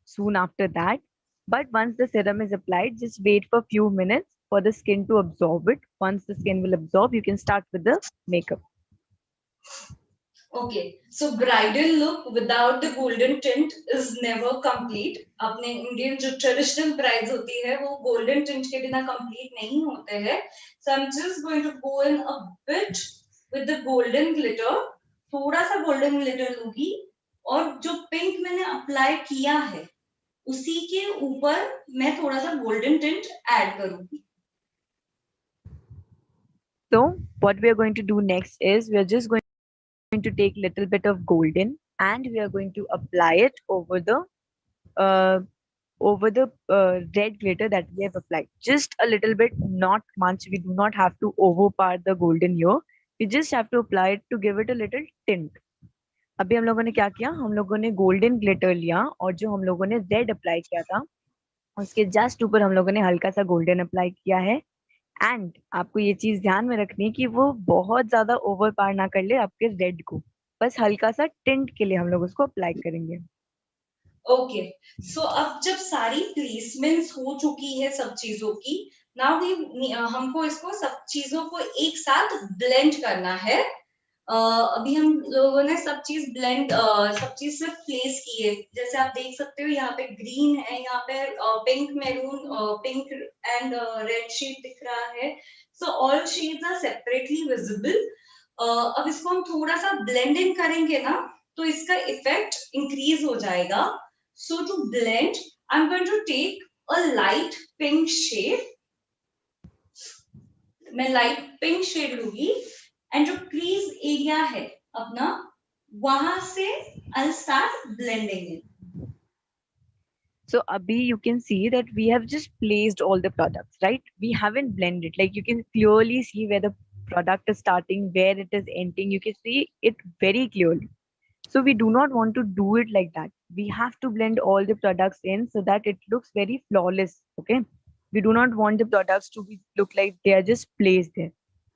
soon after that. But once the serum is applied, just wait for a few minutes for the skin to absorb it. Once the skin will absorb, you can start with the makeup. Okay, so bridal look without the golden tint is never complete. अपने Indian जो traditional brides होती है वो golden tint के बिना complete नहीं होते हैं. So I'm just going to go in a bit with the golden glitter. थोड़ा सा golden glitter लूंगी और जो पिंक मैंने अप्लाई किया है उसी के ऊपर मैं थोड़ा सा गोल्डन टिंट ऐड करूंगी. So what we are going to do next is we are just going to take little bit of golden and we are going to apply it uh, over the red glitter that we have applied. Just a little bit, not much. We do not have to overpower the golden here. We just have to apply it to give it a little tint. अभी हम लोगों ने क्या किया, हम लोगों ने golden glitter लिया और जो हम लोगों ने रेड अप्लाई किया था उसके जस्ट ऊपर हम लोगों ने हल्का सा गोल्डन अप्लाई किया है. एंड आपको ये चीज ध्यान में रखनी है कि वो बहुत ज्यादा ओवर पार ना कर ले आपके रेड को, बस हल्का सा टिंट के लिए हम लोग उसको अप्लाई करेंगे. ओके सो अब जब सारी प्लेसमेंट्स हो चुकी है सब चीजों की, नाउ वी हमको इसको सब चीजों को एक साथ ब्लेंड करना है. अभी हम लोगों ने सब चीज ब्लेंड सब चीज से प्लेस की है. जैसे आप देख सकते हो यहाँ पे ग्रीन है, यहाँ पे pink maroon pink and red shade दिख रहा है. So all shades are separately visible. अब इसको हम थोड़ा सा ब्लेंड इन करेंगे ना तो इसका इफेक्ट इंक्रीज हो जाएगा. So to blend, I'm going to take a light pink shade. मैं light pink shade लूंगी and जो crease area है अपना वहां से I'll start blending it. So Abhi, you can see that we have just placed all the products, right? We haven't blended. Like you can clearly see where the product is starting, where it is ending. You can see it very clearly. So we do not want to do it like that. We have to blend all the products in so that it looks very flawless. Okay. We do not want the products to look like they are just placed there.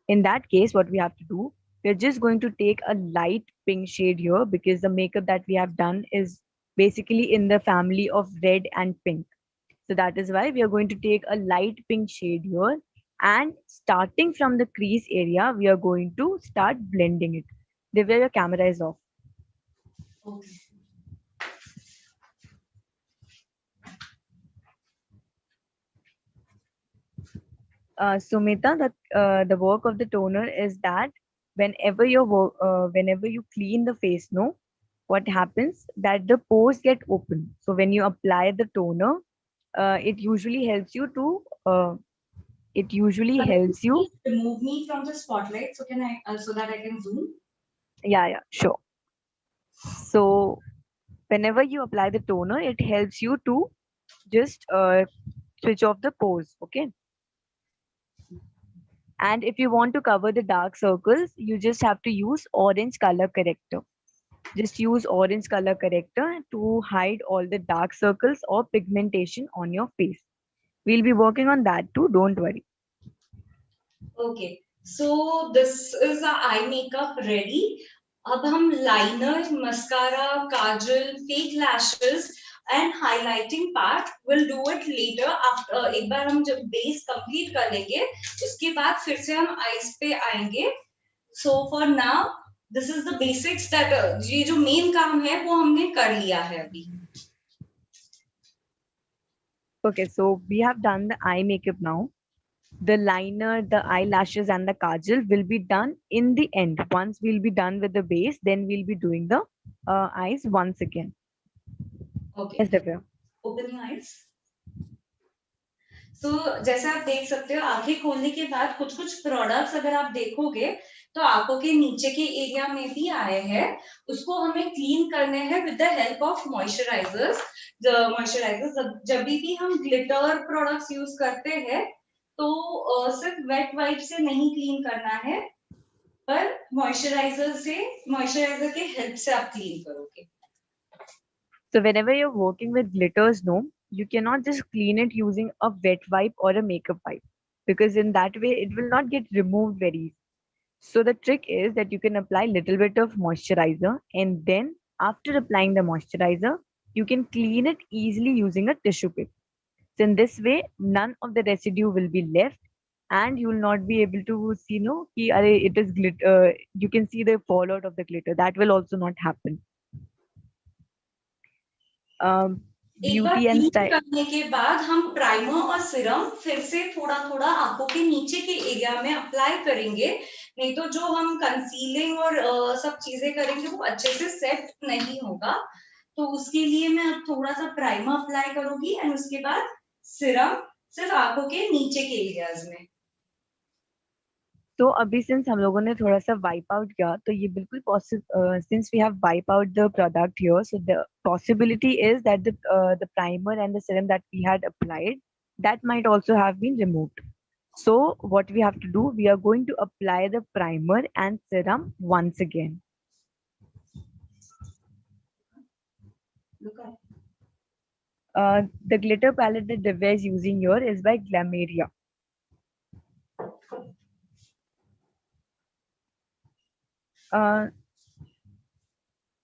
In that case, what we have to do, we're just going to take a light pink shade here because the makeup that we have done is basically in the family of red and pink. So that is why we are going to take a light pink shade here And starting from the crease area, we are going to start blending it. Divya, your camera is off. Okay. Sumita, the work of the toner is that whenever you clean the face, no, what happens that the pores get open. So when you apply the toner, it usually helps you to it usually Can you helps you. please remove me from the spotlight so can I so that I can zoom? Yeah, sure. So whenever you apply the toner, it helps you to just switch off the pores. Okay. And if you want to cover the dark circles, you just have to use orange color corrector. Just use orange color corrector to hide all the dark circles or pigmentation on your face. We'll be working on that too, don't worry. Okay, so this is the eye makeup ready. अब हम liner, mascara, Kajal, fake lashes and highlighting part will do it later after. एक बार हम जब base complete कर लेंगे उसके बाद फिर से हम आईज पे आएंगे. So for now this is the basics that ये जो मेन काम है वो हमने कर लिया है अभी. Okay, so we have done the eye makeup now. The liner, the eyelashes, and the kajal will be done in the end. Once we'll be done with the base, then we'll be doing the eyes once again. Okay, Yes, Divya. open your eyes. तो जैसे आप देख सकते हो आंखें खोलने के बाद कुछ कुछ प्रोडक्ट्स अगर आप देखोगे तो आंखों के नीचे के एरिया में भी आए हैं. उसको हमें क्लीन करने हैं with the help of moisturisers. जब भी हम ग्लिटर प्रोडक्ट्स यूज करते हैं तो सिर्फ वेट वाइप से नहीं क्लीन करना है पर मॉइस्चराइजर के हेल्प से आप क्लीन करोगे. So whenever you're working with glitters, no, you cannot just clean it using a wet wipe or a makeup wipe because in that way it will not get removed very easy. So the trick is that you can apply little bit of moisturizer and then after applying the moisturizer, you can clean it easily using a tissue paper. So in this way, none of the residue will be left and you will not be able to see, no, ki, it is glitter. You can see the fallout of the glitter. That will also not happen. एक बार Beauty and clean style. करने के बाद हम primer और सिरम फिर से थोड़ा थोड़ा आंखों के नीचे के एरिया में अप्लाई करेंगे. नहीं तो जो हम कंसीलिंग और सब चीजें करेंगे वो अच्छे से सेट नहीं होगा. तो उसके लिए मैं अब थोड़ा सा प्राइमर अप्लाई करूंगी एंड उसके बाद सिरम सिर्फ आंखों के नीचे के एरियाज में. तो अभी सिंस हम लोगों ने थोड़ा सा वाइप आउट किया तो ये बिल्कुल possible since we have wipe out the product here so the possibility is that the primer and the serum that we had applied that might also have been removed. So what we have to do, we are going to apply the primer and serum once again. Look at. The glitter palette that Divya is using here is by Glameria.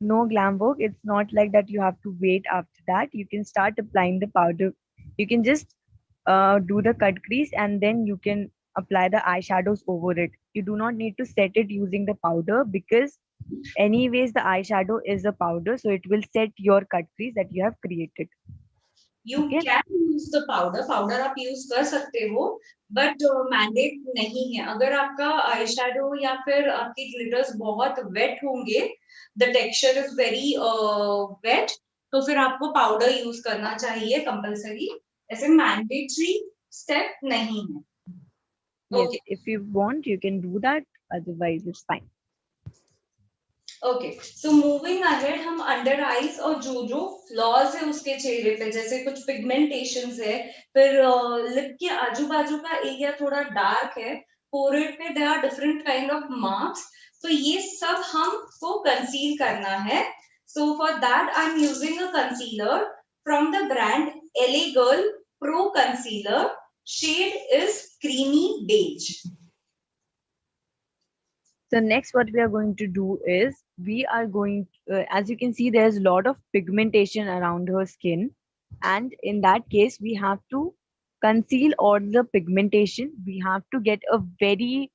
No glam work. It's not like that you have to wait after that. You can start applying the powder. You can just do the cut crease and then you can apply the eyeshadows over it. You do not need to set it using the powder because anyways the eyeshadow is a powder, so it will set your cut crease that you have created. You can use the powder. Powder आप use कर सकते हो but mandate नहीं है. अगर आपका eye shadow या फिर आपके ग्लिटर्स बहुत वेट होंगे, the texture is very wet, तो फिर आपको पाउडर यूज करना चाहिए कंपल्सरी. ऐसे मैंडेटरी स्टेप नहीं है. Yes, okay. if you want you can do that, otherwise it's fine. Okay, so moving ahead हम अंडर आईज और जो जो फ्लॉज है उसके चेहरे पे जैसे कुछ पिगमेंटेशंस है, फिर लिप के आजू बाजू का एरिया थोड़ा डार्क है, फोरहेड पे there are different kind of marks, तो ये सब हमको कंसील करना है. So for that I am using a concealer from the brand LA Girl Pro Concealer. Shade is creamy beige. So next what we are going to do is we are going as you can see there's a lot of pigmentation around her skin, and in that case we have to conceal all the pigmentation. We have to get a very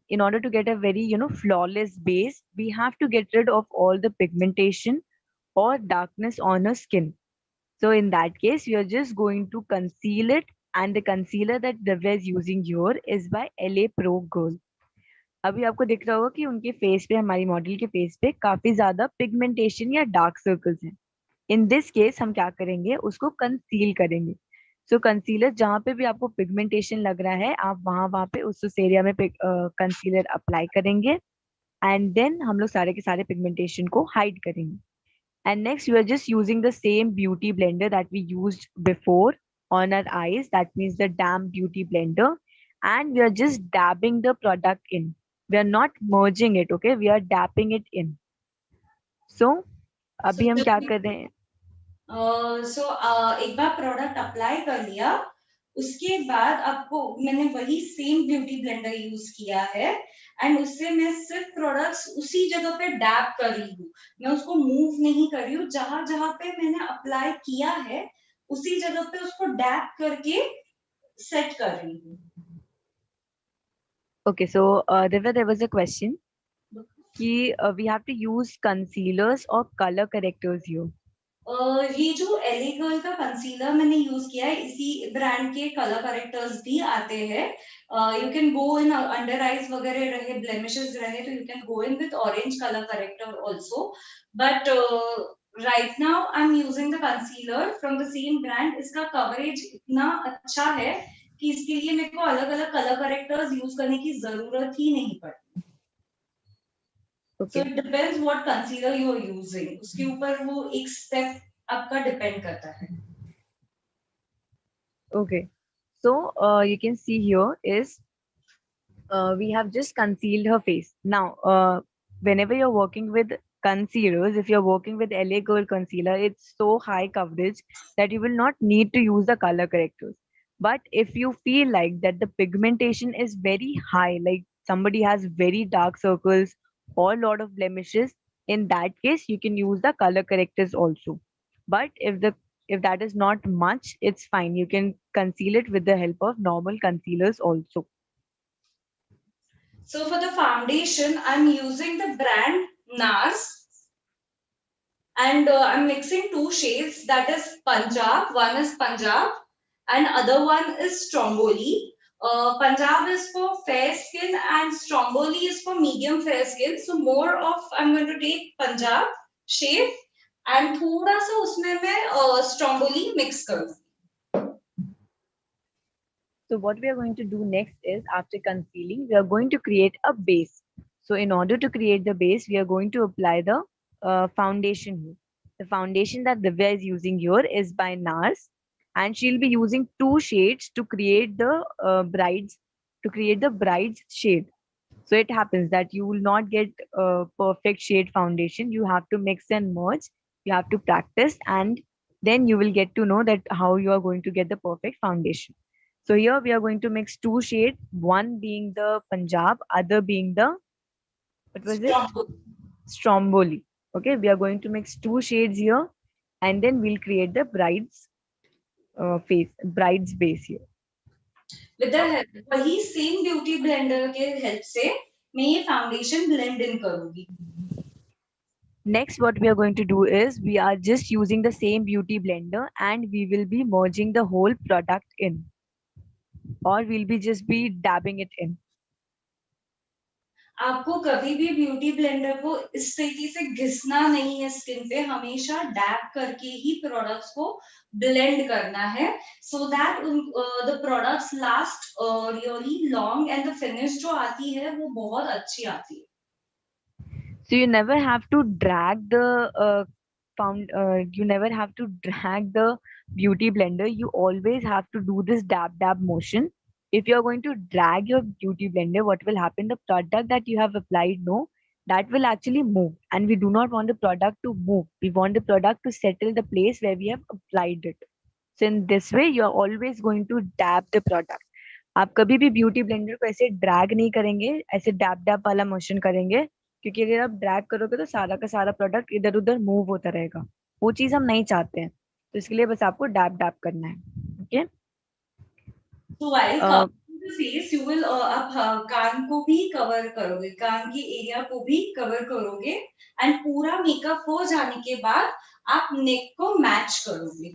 in order to get a very flawless base, we have to get rid of all the pigmentation or darkness on our skin. So in that case, we are just going to conceal it, and the concealer that Divya is using here is by LA Pro Girl. अभी आपको दिख रहा होगा कि उनके face पे, हमारी model के फेस पे काफी ज्यादा पिगमेंटेशन या डार्क सर्कल्स हैं. इन दिस केस हम क्या करेंगे, उसको कंसील करेंगे. सो कंसीलर जहाँ पे भी आपको पिगमेंटेशन लग रहा है, आप वहां वहां पे उस एरिया में कंसीलर अप्लाई करेंगे, एंड देन हम लोग सारे के सारे पिगमेंटेशन को हाइड करेंगे. And next, we are just using the same beauty blender that we used before on our eyes. That means the damp beauty blender. And we are just dabbing the product in. We are not merging it, okay? We are dabbing it in. So, So, अभी हम क्या कर रहे हैं? एक बार product apply कर लिया, उसके बाद आपको मैंने वही सेम ब्यूटी ब्लेंडर यूज किया है, एंड उससे मैं सिर्फ प्रोडक्ट्स उसी जगह पे डैब कर रही हूँ. मैं उसको मूव नहीं कर रही हूँ. जहां जहां पे मैंने अप्लाई किया है उसी जगह पे उसको डैब करके सेट कर रही हूँ. Okay, so there was a question कि we have to use concealers or color correctors here. ये जो एले गर्ल का कंसीलर मैंने यूज किया है, इसी ब्रांड के कलर करेक्टर्स भी आते हैं. You can go in under eyes वगैरह रहे, ब्लेमिशेस रहे, तो you can go in with orange colour corrector also. But right now I am using the concealer from the same brand. इसका coverage इतना अच्छा है कि इसके लिए मेरे को अलग अलग कलर करेक्टर्स यूज करने की जरूरत ही नहीं पड़ती. So it depends what concealer you are using. उसके ऊपर वो एक step आपका depend करता है. Okay, so you can see here is we have just concealed her face. Now, whenever you're working with concealers, if you're working with LA Girl concealer, it's so high coverage that you will not need to use the color correctors. But if you feel like that the pigmentation is very high, like somebody has very dark circles or lot of blemishes, in that case you can use the color correctors also. But if that is not much, it's fine. You can conceal it with the help of normal concealers also. So for the foundation, I'm using the brand NARS, and I'm mixing two shades. That is Punjab. One is Punjab, and other one is Stromboli. Punjab is for fair skin, and Stromboli is for medium fair skin. So more of I'm going to take Punjab shade, and थोड़ा सा उसमें मैं Stromboli mix करूँ. So what we are going to do next is, after concealing, we are going to create a base. So in order to create the base, we are going to apply the foundation here. The foundation that Divya is using here is by NARS, and she'll be using two shades to create the bride's shade. So it happens that you will not get a perfect shade foundation. You have to mix and merge. You have to practice, and then you will get to know that how you are going to get the perfect foundation. So here we are going to mix two shades, one being the Punjab, other being the, what was it? Stromboli. Okay, we are going to mix two shades here, and then we'll create the bride's base here. With the help वही same beauty blender के help से मैं ये foundation blend in करूँगी. Next, what we are going to do is, we are just using the same beauty blender, and we will be merging the whole product in, or we'll be just be dabbing it in. आपको कभी भी beauty blender को इस तरीके से घिसना नहीं है skin पे. हमेशा डैब करके ही प्रोडक्ट्स को ब्लेंड करना है, so that the products last really long, and the finish जो आती है वो बहुत अच्छी आती है. So you never have to drag the you never have to drag the beauty blender. You always have to do this dab motion. If you are going to drag your beauty blender, what will happen? The product that you have applied, no, that will actually move, and we do not want the product to move. We want the product to settle the place where we have applied it. So in this way, you are always going to dab the product. आप कभी भी beauty blender को ऐसे drag नहीं करेंगे, ऐसे dab वाला motion करेंगे, क्योंकि अगर आप ड्रैग करोगे तो सारा का सारा प्रोडक्ट इधर उधर मूव होता रहेगा. वो चीज हम नहीं चाहते हैं, तो इसके लिए बस आपको डैब करना है. Okay, So while uh, covering the face, you will आप कान को भी कवर करोगे, कान की एरिया को भी कवर करोगे, एंड पूरा मेकअप हो जाने के बाद आप नेक को मैच करोगे.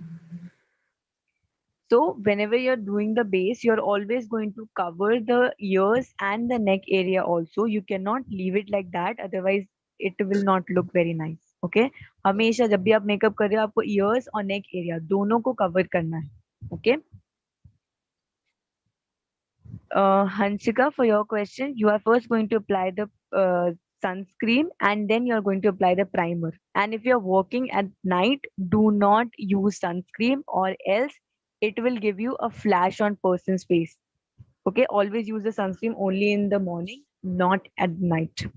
so whenever you're doing the base, you're always going to cover the ears and the neck area also. You cannot leave it like that, otherwise it will not look very nice. Okay, हमेशा जब भी आप makeup कर रहे हो आपको ears और neck area दोनों को cover करना है. Okay. Hanshika, for your question, you are first going to apply the sunscreen and then you are going to apply the primer. And if you are working at night, do not use sunscreen or else it will give you a flash on person's face. Okay, always use the sunscreen only in the morning, not at night.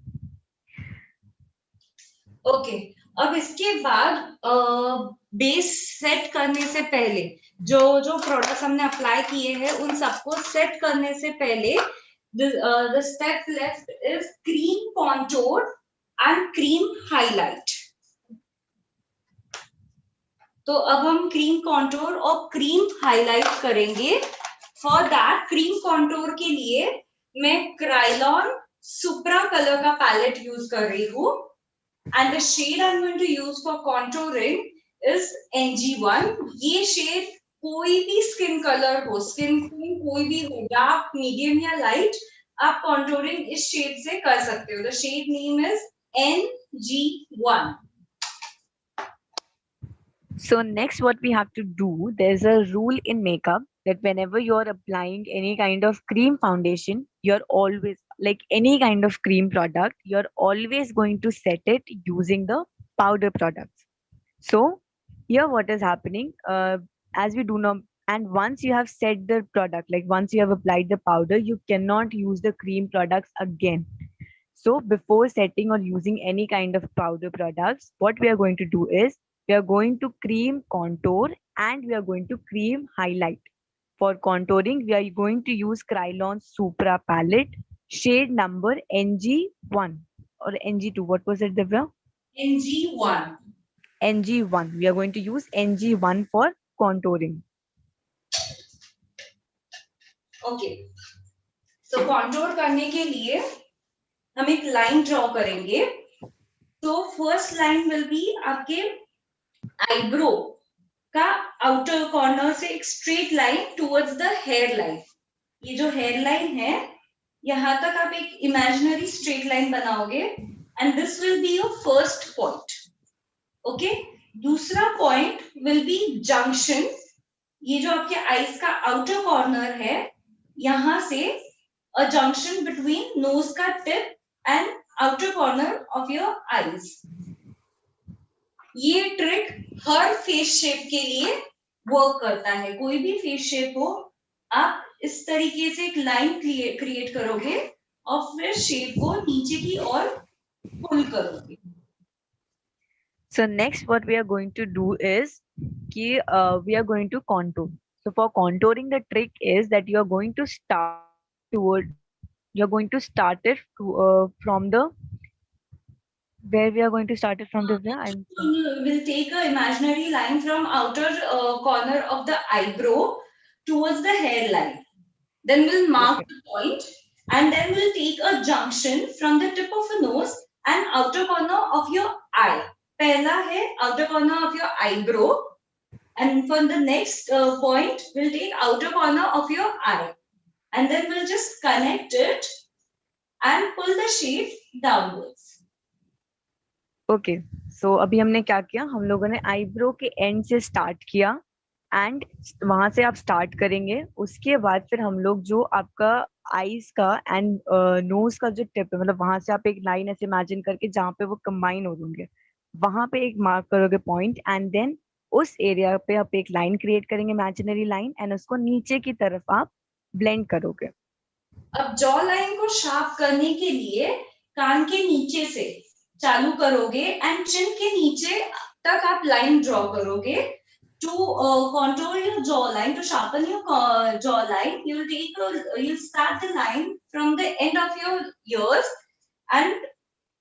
Okay, अब इसके बाद base set करने से पहले जो जो products हमने apply किए हैं उन सबको सेट करने से पहले the step left is cream contour and cream highlight. तो अब हम क्रीम कॉन्टोर और क्रीम हाईलाइट करेंगे. फॉर दैट क्रीम कॉन्टोर के लिए मैं क्राइलॉन सुप्रा कलर का पैलेट यूज कर रही हूँ. And the shade I'm going to use for contouring is NG1. ये shade कोई भी skin color हो, skin tone कोई भी हो, dark, medium या light, आप contouring इस shade से कर सकते हो. The shade name is NG1. So next what we have to do, there's a rule in makeup that whenever you're applying any kind of cream foundation, you're always like any kind of cream product, you're always going to set it using the powder products. So here what is happening, as we do not, and once you have set the product, like once you have applied the powder, you cannot use the cream products again. So before setting or using any kind of powder products, what we are going to do is we are going to cream contour and we are going to cream highlight. For contouring, we are going to use Krylon Supra palette, shade number NG1 or NG2. What was it, Divya? NG1. NG1. We are going to use NG1 for contouring. Okay, so contour करने के लिए हम एक line draw करेंगे. तो first line will be आपके eyebrow का outer corner से एक straight line towards the hair line. ये जो हेयर लाइन है यहां तक आप एक इमेजिनरी स्ट्रेट लाइन बनाओगे and this will be your first point. Okay, दूसरा पॉइंट विल बी जंक्शन. ये जो आपके आईज का आउटर कॉर्नर है यहां से अ जंक्शन बिटवीन नोज का tip and outer corner of your eyes. ये ट्रिक हर फेस शेप के लिए वर्क करता है. कोई भी फेस शेप हो आप इस तरीके से एक लाइन क्रिएट करोगे और फिर शेप को नीचे की ओर पुल करोगे. So next what we are going to do is we are going to contour. So for contouring, the trick is that you are going to start toward, you're going to start it from the, where we are going to start it from, Divya? We'll take an imaginary line from outer corner of the eyebrow towards the hairline. Then we'll mark Okay. the point and then we'll take a junction from the tip of a nose and outer corner of your eye. पहला है outer corner of your eyebrow and for the next point we'll take outer corner of your eye and then we'll just connect it and pull the shape downwards. Okay, so अभी हमने क्या किया, हम लोगों ने eyebrow के and से start किया एंड वहां से आप स्टार्ट करेंगे. उसके बाद फिर हम लोग जो आपका आईज का एंड नोज का जो टिप है, मतलब वहां से आप एक लाइन ऐसे इमेजिन करके जहाँ पे वो कंबाइन हो होंगे वहां पे एक मार्क करोगे पॉइंट एंड देन उस एरिया पे आप एक लाइन क्रिएट करेंगे, इमेजिनरी लाइन, एंड उसको नीचे की तरफ आप ब्लेंड करोगे. अब जॉ लाइन को शार्प करने के लिए कान के नीचे से चालू करोगे एंड चिन के नीचे तक आप लाइन ड्रॉ करोगे. To control your jaw line, to sharpen your jaw line, you'll start the line from the end of your ears and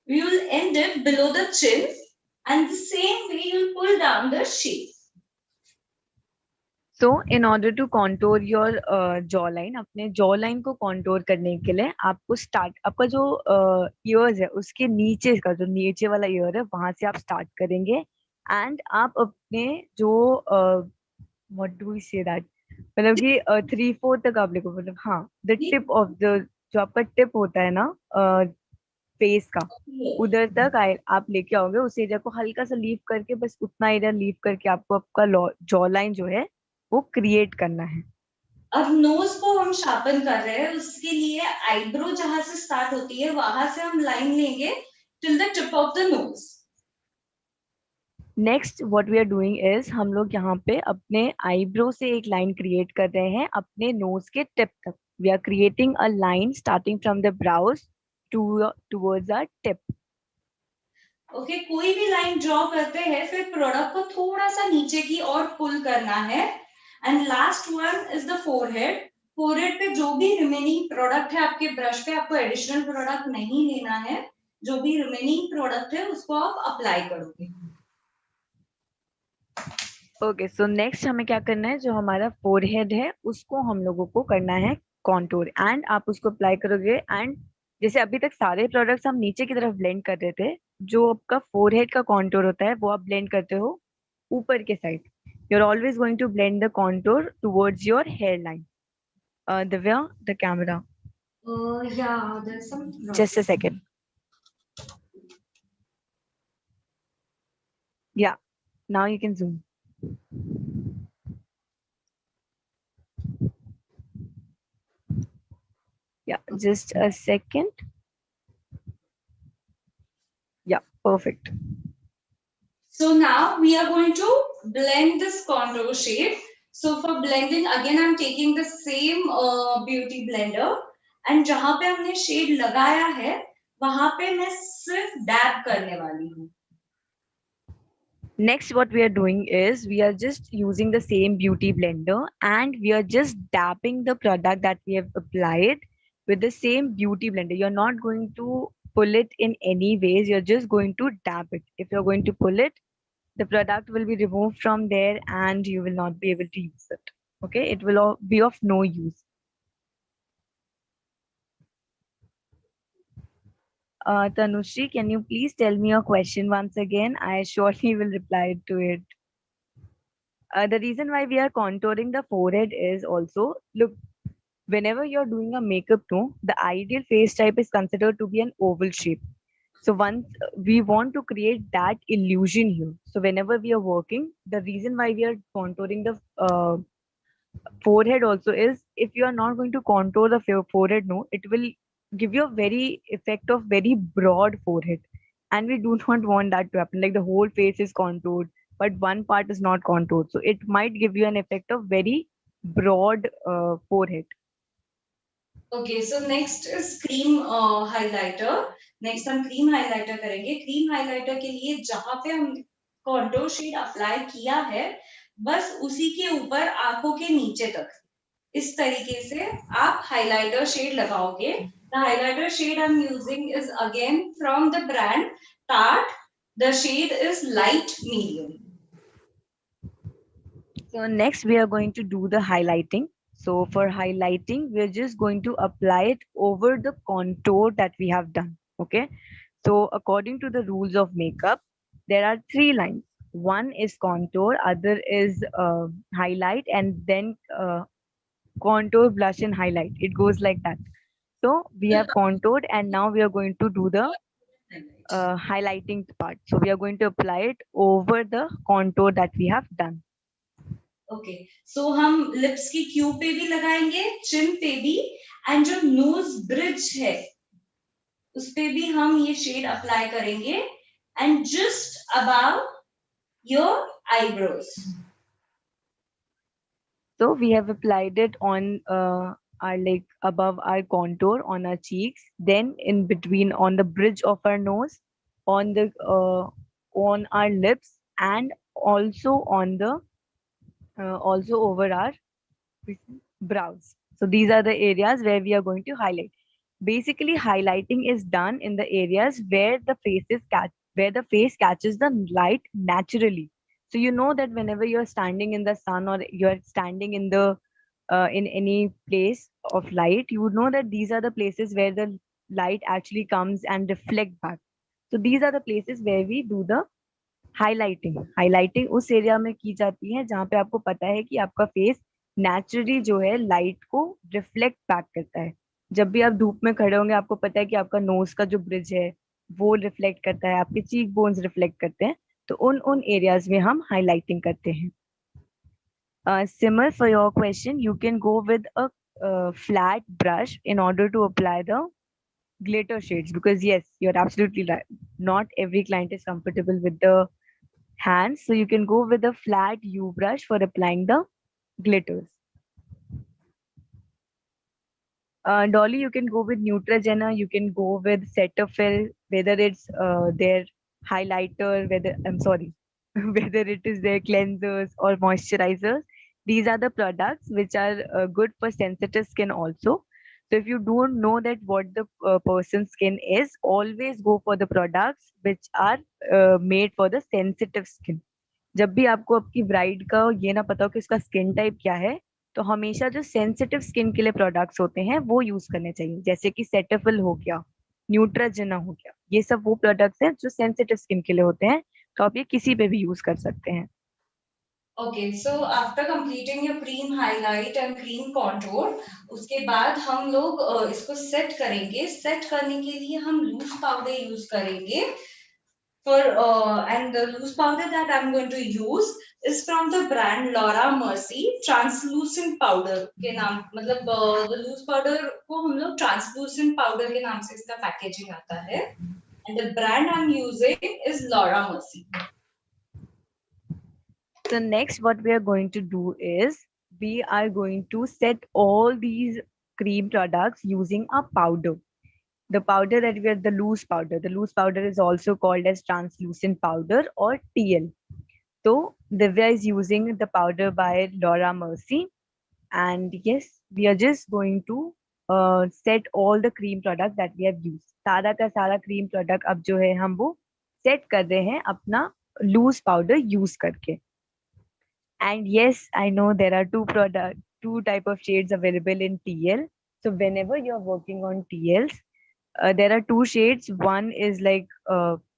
you will end it below the chin and the same way you'll pull down the shape. So in order to contour your jawline, अपने jawline को contour करने के लिए आपको आपका जो ears है उसके नीचे का जो नीचे वाला ear है वहां से आप start करेंगे and आप अपने जो what do we say that मतलब कि 3/4 तक आप लेको मतलब हाँ the tip of the जो आपका टिप होता है ना फेस का उधर तक आप लेके आओगे उस एरिया को हल्का सा लीव करके बस उतना एरिया लीव करके आपको आपका जॉ लाइन जो है वो क्रिएट करना है। अब नोज को हम शार्पन कर रहे हैं, उसके लिए आईब्रो जहां से स्टार्ट होती है वहां से हम लाइन लेंगे till the tip of the nose. Next what we are doing is हम लोग यहाँ पे अपने आईब्रो से एक लाइन क्रिएट कर रहे हैं अपने नोज के टिप तक। We are creating a line starting from the brows towards our tip. Okay, कोई भी लाइन ड्रॉ करते हैं फिर प्रोडक्ट को थोड़ा सा नीचे की ओर पुल करना है। And last one is the forehead. Forehead पे जो भी रिमेनिंग प्रोडक्ट है आपके ब्रश पे, आपको एडिशनल प्रोडक्ट नहीं लेना है, जो भी रिमेनिंग प्रोडक्ट है उसको आप अप्लाई करोगे। ओके सो नेक्स्ट हमें क्या करना है जो हमारा फोरहेड है उसको हम लोगों को करना है कॉन्टूर एंड आप उसको अप्लाई करोगे एंड जैसे अभी तक सारे प्रोडक्ट्स हम नीचे की तरफ ब्लेंड कर रहे थे जो आपका फोरहेड का कॉन्टूर होता है वो आप ब्लेंड करते हो ऊपर के side. You are always going to blend the contour towards your hairline. Divya the camera Yeah, there's some just a second yeah now you can zoom. Yeah, just a second. Yeah, perfect. So now we are going to blend this contour shade. So for blending again I'm taking the same beauty blender and जहां पे हमने shade लगाया है वहां पे मैं सिर्फ dab करने वाली हूँ। Next, what we are doing is we are just using the same beauty blender and we are just dabbing the product that we have applied with the same beauty blender. You're not going to pull it in any ways. You're just going to dab it. If you're going to pull it, the product will be removed from there and you will not be able to use it. Okay, it will be of no use. Tanushri, can you please tell me your question once again? I surely will reply to it. The reason why we are contouring the forehead is also, look, whenever you're doing a makeup, no, the ideal face type is considered to be an oval shape. So once we want to create that illusion here. So whenever we are working, the reason why we are contouring the forehead also is if you are not going to contour the forehead, no, it will give you a very effect of very broad forehead. And we do not want that to happen. Like the whole face is contoured, but one part is not contoured. So it might give you an effect of very broad forehead. Okay, so next is cream highlighter. Next हम cream highlighter करेंगे। cream highlighter के लिए जहां पे हम contour shade apply किया है बस उसी के ऊपर आंखों के नीचे तक इस तरीके से आप highlighter shade लगाओगे। The highlighter shade I'm using is again from the brand Tarte. The shade is light medium. So next we are going to do the highlighting. So for highlighting, we're just going to apply it over the contour that we have done. Okay. So according to the rules of makeup, there are three lines. One is contour, other is highlight, and then contour, blush, and highlight. It goes like that. So we have contoured, and now we are going to do the highlighting part. So we are going to apply it over the contour that we have done. Okay so हम lips की Q पे भी लगाएंगे, चिन पे भी, and जो knows bridge है उस पे भी हम ये शेड अप्लाई करेंगे and just above your eyebrows. So we have applied it on our like above our contour on our cheeks, then in between on the bridge of our nose, on the on our lips, and also on the also over our brows. So these are the areas where we are going to highlight. Basically, highlighting is done in the areas where the face catches the light naturally. So you know that whenever you're standing in the sun or you're standing in any place of light, you would know that these are the places where the light actually comes and reflect back. So these are the places where we do the highlighting उस area में की जाती है जहाँ पे आपको पता है कि आपका फेस नेचुरली जो है लाइट को रिफ्लेक्ट बैक करता है. जब भी आप धूप में खड़े होंगे आपको पता है कि आपका नोज का जो ब्रिज है वो रिफ्लेक्ट करता है, आपके चीक बोन्स रिफ्लेक्ट करते हैं. तो उन उन एरियाज में हम हाईलाइटिंग करते हैं. Simar, for your question, you can go with a flat brush in order to apply the glitter shades, because yes, you're absolutely right. Not every client is comfortable with the hands, so you can go with a flat U brush for applying the glitters. Dolly, you can go with Neutrogena, you can go with Cetaphil, whether it's their highlighter, whether I'm sorry, whether it is their cleansers or moisturizers. These are the products which are good for sensitive skin also. So if you don't know that what the person's skin is, always go for the products which are made for the sensitive skin. जब भी आपको आपकी bride का ये ना पता हो कि उसका स्किन टाइप क्या है, तो हमेशा जो सेंसिटिव स्किन के लिए प्रोडक्ट्स होते हैं वो यूज करने चाहिए, जैसे कि सेटाफिल हो गया, न्यूट्राजेना हो गया. ये सब वो प्रोडक्ट्स हैं जो सेंसिटिव स्किन के लिए होते हैं, तो आप ये किसी पे भी यूज कर सकते हैं. Okay, so after completing your cream highlight and cream contour, उसके बाद हम लोग इसको सेट करेंगे. सेट करने के लिए हम लूज पाउडर यूज करेंगे. For and the loose powder that I'm going to use is from the brand Laura Mercy translucent powder के नाम, मतलब the loose powder को हम लोग translucent powder के नाम से इसका packaging आता है. And the brand I'm using is Laura Mercy. So next what we are going to do is we are going to set all these cream products using a powder. The powder that we are the loose powder. The loose powder is also called as translucent powder or TL. So Divya is using the powder by Laura Mercy. And yes, we are just going to set all the cream product that we have used. सारा का सारा cream product अब जो है हम वो set कर रहे हैं अपना loose powder use करके. And yes, I know there are two type of shades available in TL. So whenever you're working on TLs, there are two shades. One is like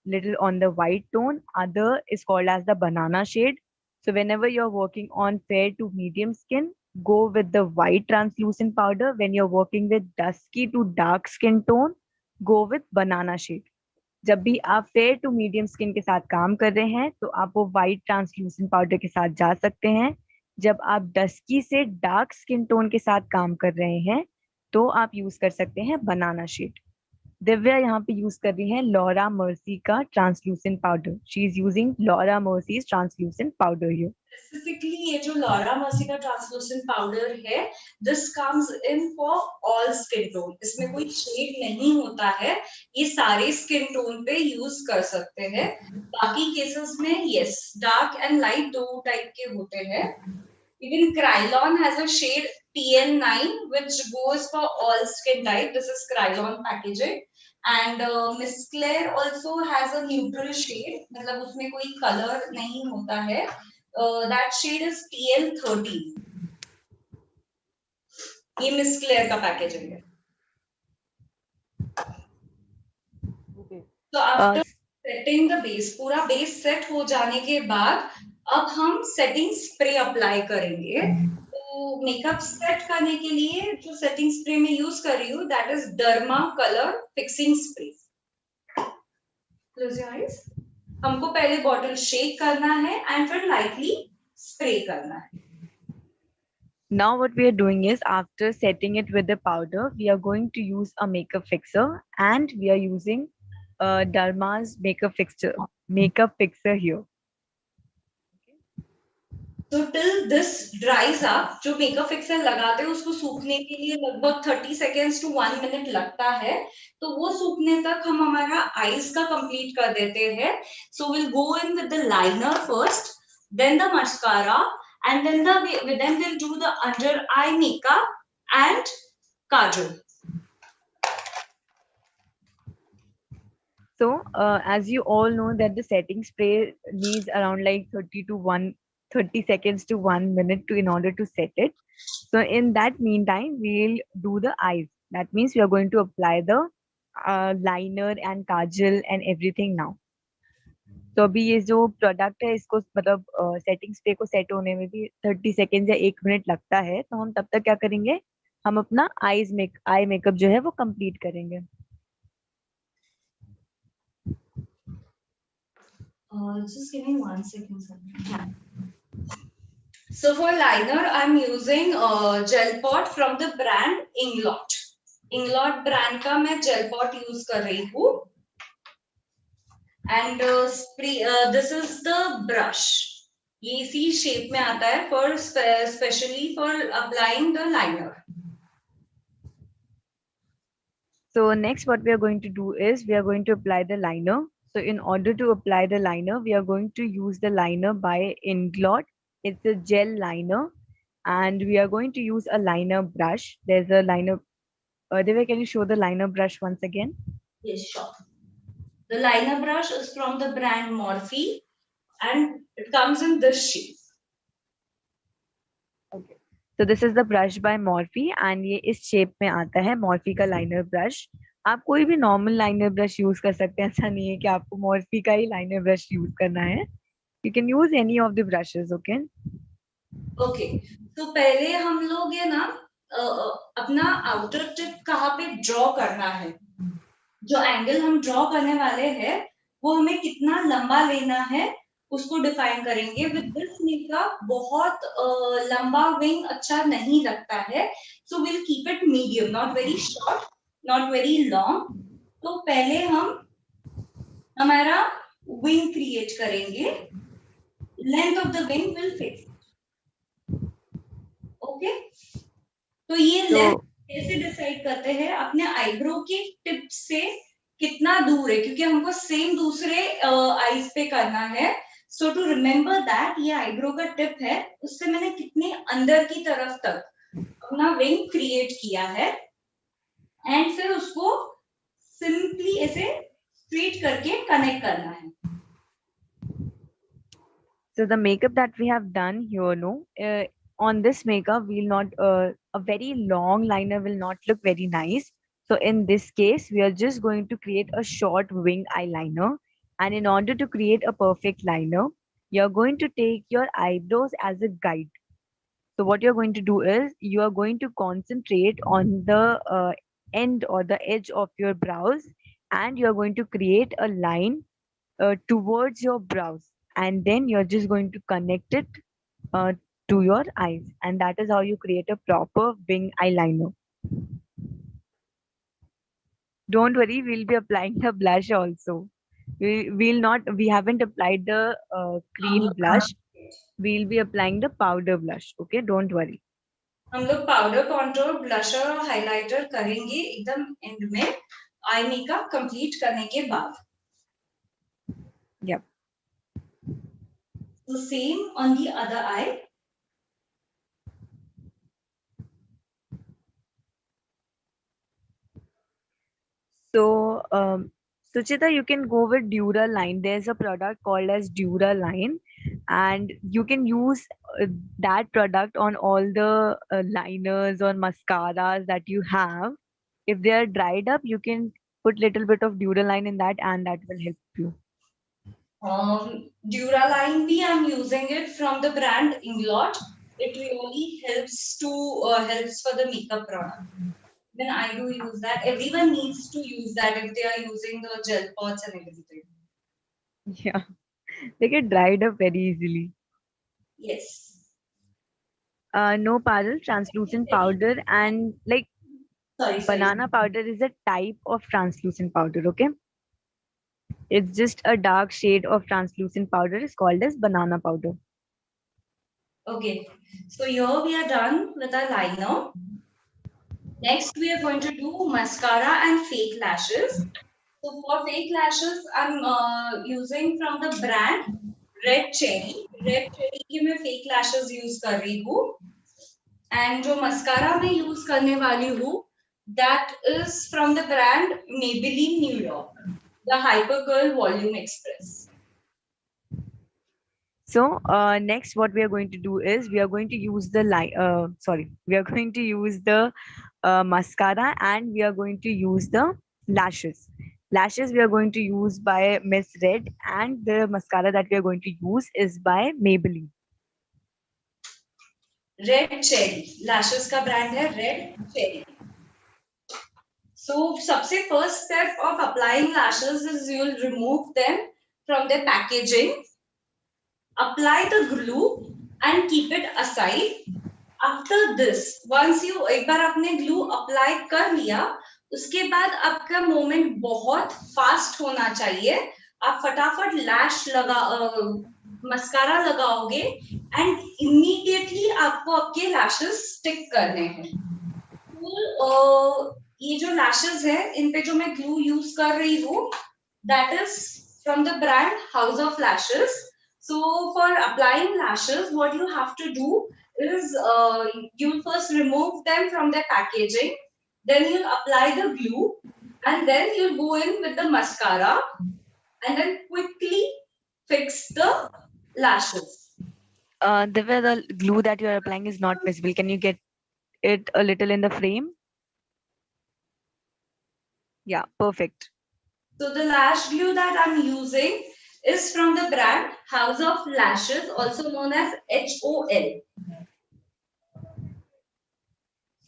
little on the white tone. Other is called as the banana shade. So whenever you're working on fair to medium skin, go with the white translucent powder. When you're working with dusky to dark skin tone, go with banana shade. जब भी आप fair to medium skin के साथ काम कर रहे हैं तो आप वो वाइट ट्रांसलूसेंट पाउडर के साथ जा सकते हैं. जब आप डस्की से डार्क स्किन टोन के साथ काम कर रहे हैं तो आप यूज कर सकते हैं बनाना शेड. दिव्या यहाँ पे यूज कर रही है लॉरा मर्सी का translucent powder. She is using Laura mercy translucent powder here. Specifically ये जो Laura Mercy का translucent powder है, this comes in for all skin tone. इसमें कोई shade नहीं होता है, ये सारे skin tone पे use कर सकते हैं. बाकी cases में yes, dark and light दो type के होते हैं. Even Krylon has a shade TN9 which goes for all skin type. This is Krylon packaging. And Miss Claire also has a neutral shade, मतलब उसमें कोई color नहीं होता है. That shade is TL13. ये मिस क्लेयर का packaging है. तो आफ्टर सेटिंग द बेस, पूरा बेस सेट हो जाने के बाद अब हम सेटिंग स्प्रे अप्लाई करेंगे. तो मेकअप सेट करने के लिए जो सेटिंग स्प्रे में यूज कर रही हूँ that is derma colour fixing spray. Close your eyes. हमको पहले बॉटल शेक करना है एंड फिर लाइटली स्प्रे करना है. Now what we are doing is after setting it with the powder, we are going to use a makeup fixer and we are using Dharma's makeup fixer here. तो till this ड्राइज up, जो makeup fixer लगाते हैं उसको सूखने के लिए लगभग 30 seconds to 1 minute लगता है. तो वो सूखने तक हम हमारा आईज का कंप्लीट कर देते हैं. So will go in with the liner first, then the mascara and then will do the under eye makeup and kajal. So, as you all know that the setting spray needs around like 30 seconds to 1 minute to in order to set it. So in that meantime, we'll do the eyes. That means we are going to apply the liner and kajal and everything now. तो अभी ये जो product है इसको मतलब setting spray को set होने में भी 30 सेकेंड या 1 मिनट लगता है, तो हम तब तक क्या करेंगे, हम अपना आई मेकअप जो है वो कंप्लीट करेंगे. Just give me 1 second. Yeah. So for liner, I'm using gel pot from the brand Inglot. Inglot brand का मैं gel pot use कर रही हूँ. And this is the brush. ये इसी shape में आता है for specially for applying the liner. So next what we are going to do is we are going to apply the liner. So in order to apply the liner, we are going to use the liner by Inglot. It's a gel liner, and we are going to use a liner brush. There's a liner. Divya, can you show the liner brush once again? Yes, sure. The liner brush is from the brand Morphe, and it comes in this shape. Okay. So this is the brush by Morphe, and ये इस shape में आता है Morphe का liner brush. आप कोई भी normal liner brush use कर सकते हैं, ऐसा नहीं है कि आपको Morphe का ही liner brush use करना है. You can use any of the brushes, okay? Okay. तो पहले हम लोग ये ना अपना outer tip कहाँ पे draw करना है. जो एंगल हम ड्रॉ करने वाले हैं वो हमें कितना लंबा लेना है उसको डिफाइन करेंगे. विद दिस मेकअप बहुत लंबा विंग अच्छा नहीं लगता है, so will keep it medium, not very short, not very long. तो पहले हम हमारा विंग क्रिएट करेंगे. Length of the wing will fix. Okay, तो ये लेंथ कैसे डिसाइड करते हैं, अपने आईब्रो की टिप से कितना दूर है, क्योंकि हमको सेम दूसरे आईज पे करना है. सो टू रिमेम्बर दैट ये आईब्रो का टिप है, उससे मैंने कितने अंदर की तरफ तक अपना विंग क्रिएट किया है, एंड फिर उसको सिंपली ऐसे स्ट्रेट करके कनेक्ट करना है. So the makeup that we have done here, no, on this makeup we'll not a very long liner will not look very nice. So in this case, we are just going to create a short wing eyeliner. And in order to create a perfect liner, you're going to take your eyebrows as a guide. So what you're going to do is you are going to concentrate on the end or the edge of your brows, and you're going to create a line towards your brows, and then you're just going to connect it uh, to your eyes, and that is how you create a proper wing eyeliner. Don't worry, we'll be applying the blush also. We haven't applied the cream blush. We'll be applying the powder blush. Okay, don't worry. हम लोग powder, contour, blusher और highlighter करेंगे एकदम and में, eye makeup complete करने के बाद. Yep. So same on the other eye. So, Suchita, you can go with Duraline. There's a product called as Duraline, and you can use that product on all the liners or mascaras that you have. If they are dried up, you can put little bit of Duraline in that, and that will help you. Duraline भी I'm using it from the brand Inglot. It really helps for the makeup product. Then I do use that. Everyone needs to use that if they are using the gel pots and everything. Yeah, they get dried up very easily. Yes. No, Parul, translucent powder and like Sorry. banana powder is a type of translucent powder, okay? It's just a dark shade of translucent powder. It's called as banana powder. Okay. So here we are done with our liner. Next, we are going to do mascara and fake lashes. So for fake lashes, I'm using from the brand Red Cherry. Red Cherry की मैं fake lashes use कर रही हूँ. And जो mascara मैं use करने वाली हूँ, that is from the brand Maybelline New York. the Hypercurl Volume Express. So next, what we are going to do is we are going to use the we are going to use the mascara, and we are going to use the lashes. Lashes we are going to use by Miss Red, and the mascara that we are going to use is by Maybelline. Red Cherry, lashes का brand है Red Cherry. So सबसे first step of applying lashes is you'll remove them from their packaging, apply the glue and keep it aside. After this, once you एक बार आपने glue apply कर लिया, उसके बाद आपका मोमेंट बहुत फास्ट होना चाहिए. आप फटाफट लैश लगा मस्कारा लगाओगे एंड इमीडिएटली आपको आपके लैशेस स्टिक करने हैं. ये जो लैशेस है इन पे जो मैं ग्लू यूज कर रही हूँ that is from the brand house of lashes. So for applying lashes, what you have to do is you'll first remove them from their packaging, then you'll apply the glue, and then you'll go in with the mascara, and then quickly fix the lashes. The way the glue that you are applying is not visible. Can you get it a little in the frame? Yeah, perfect. So the lash glue that I'm using is from the brand House of Lashes, also known as HOL.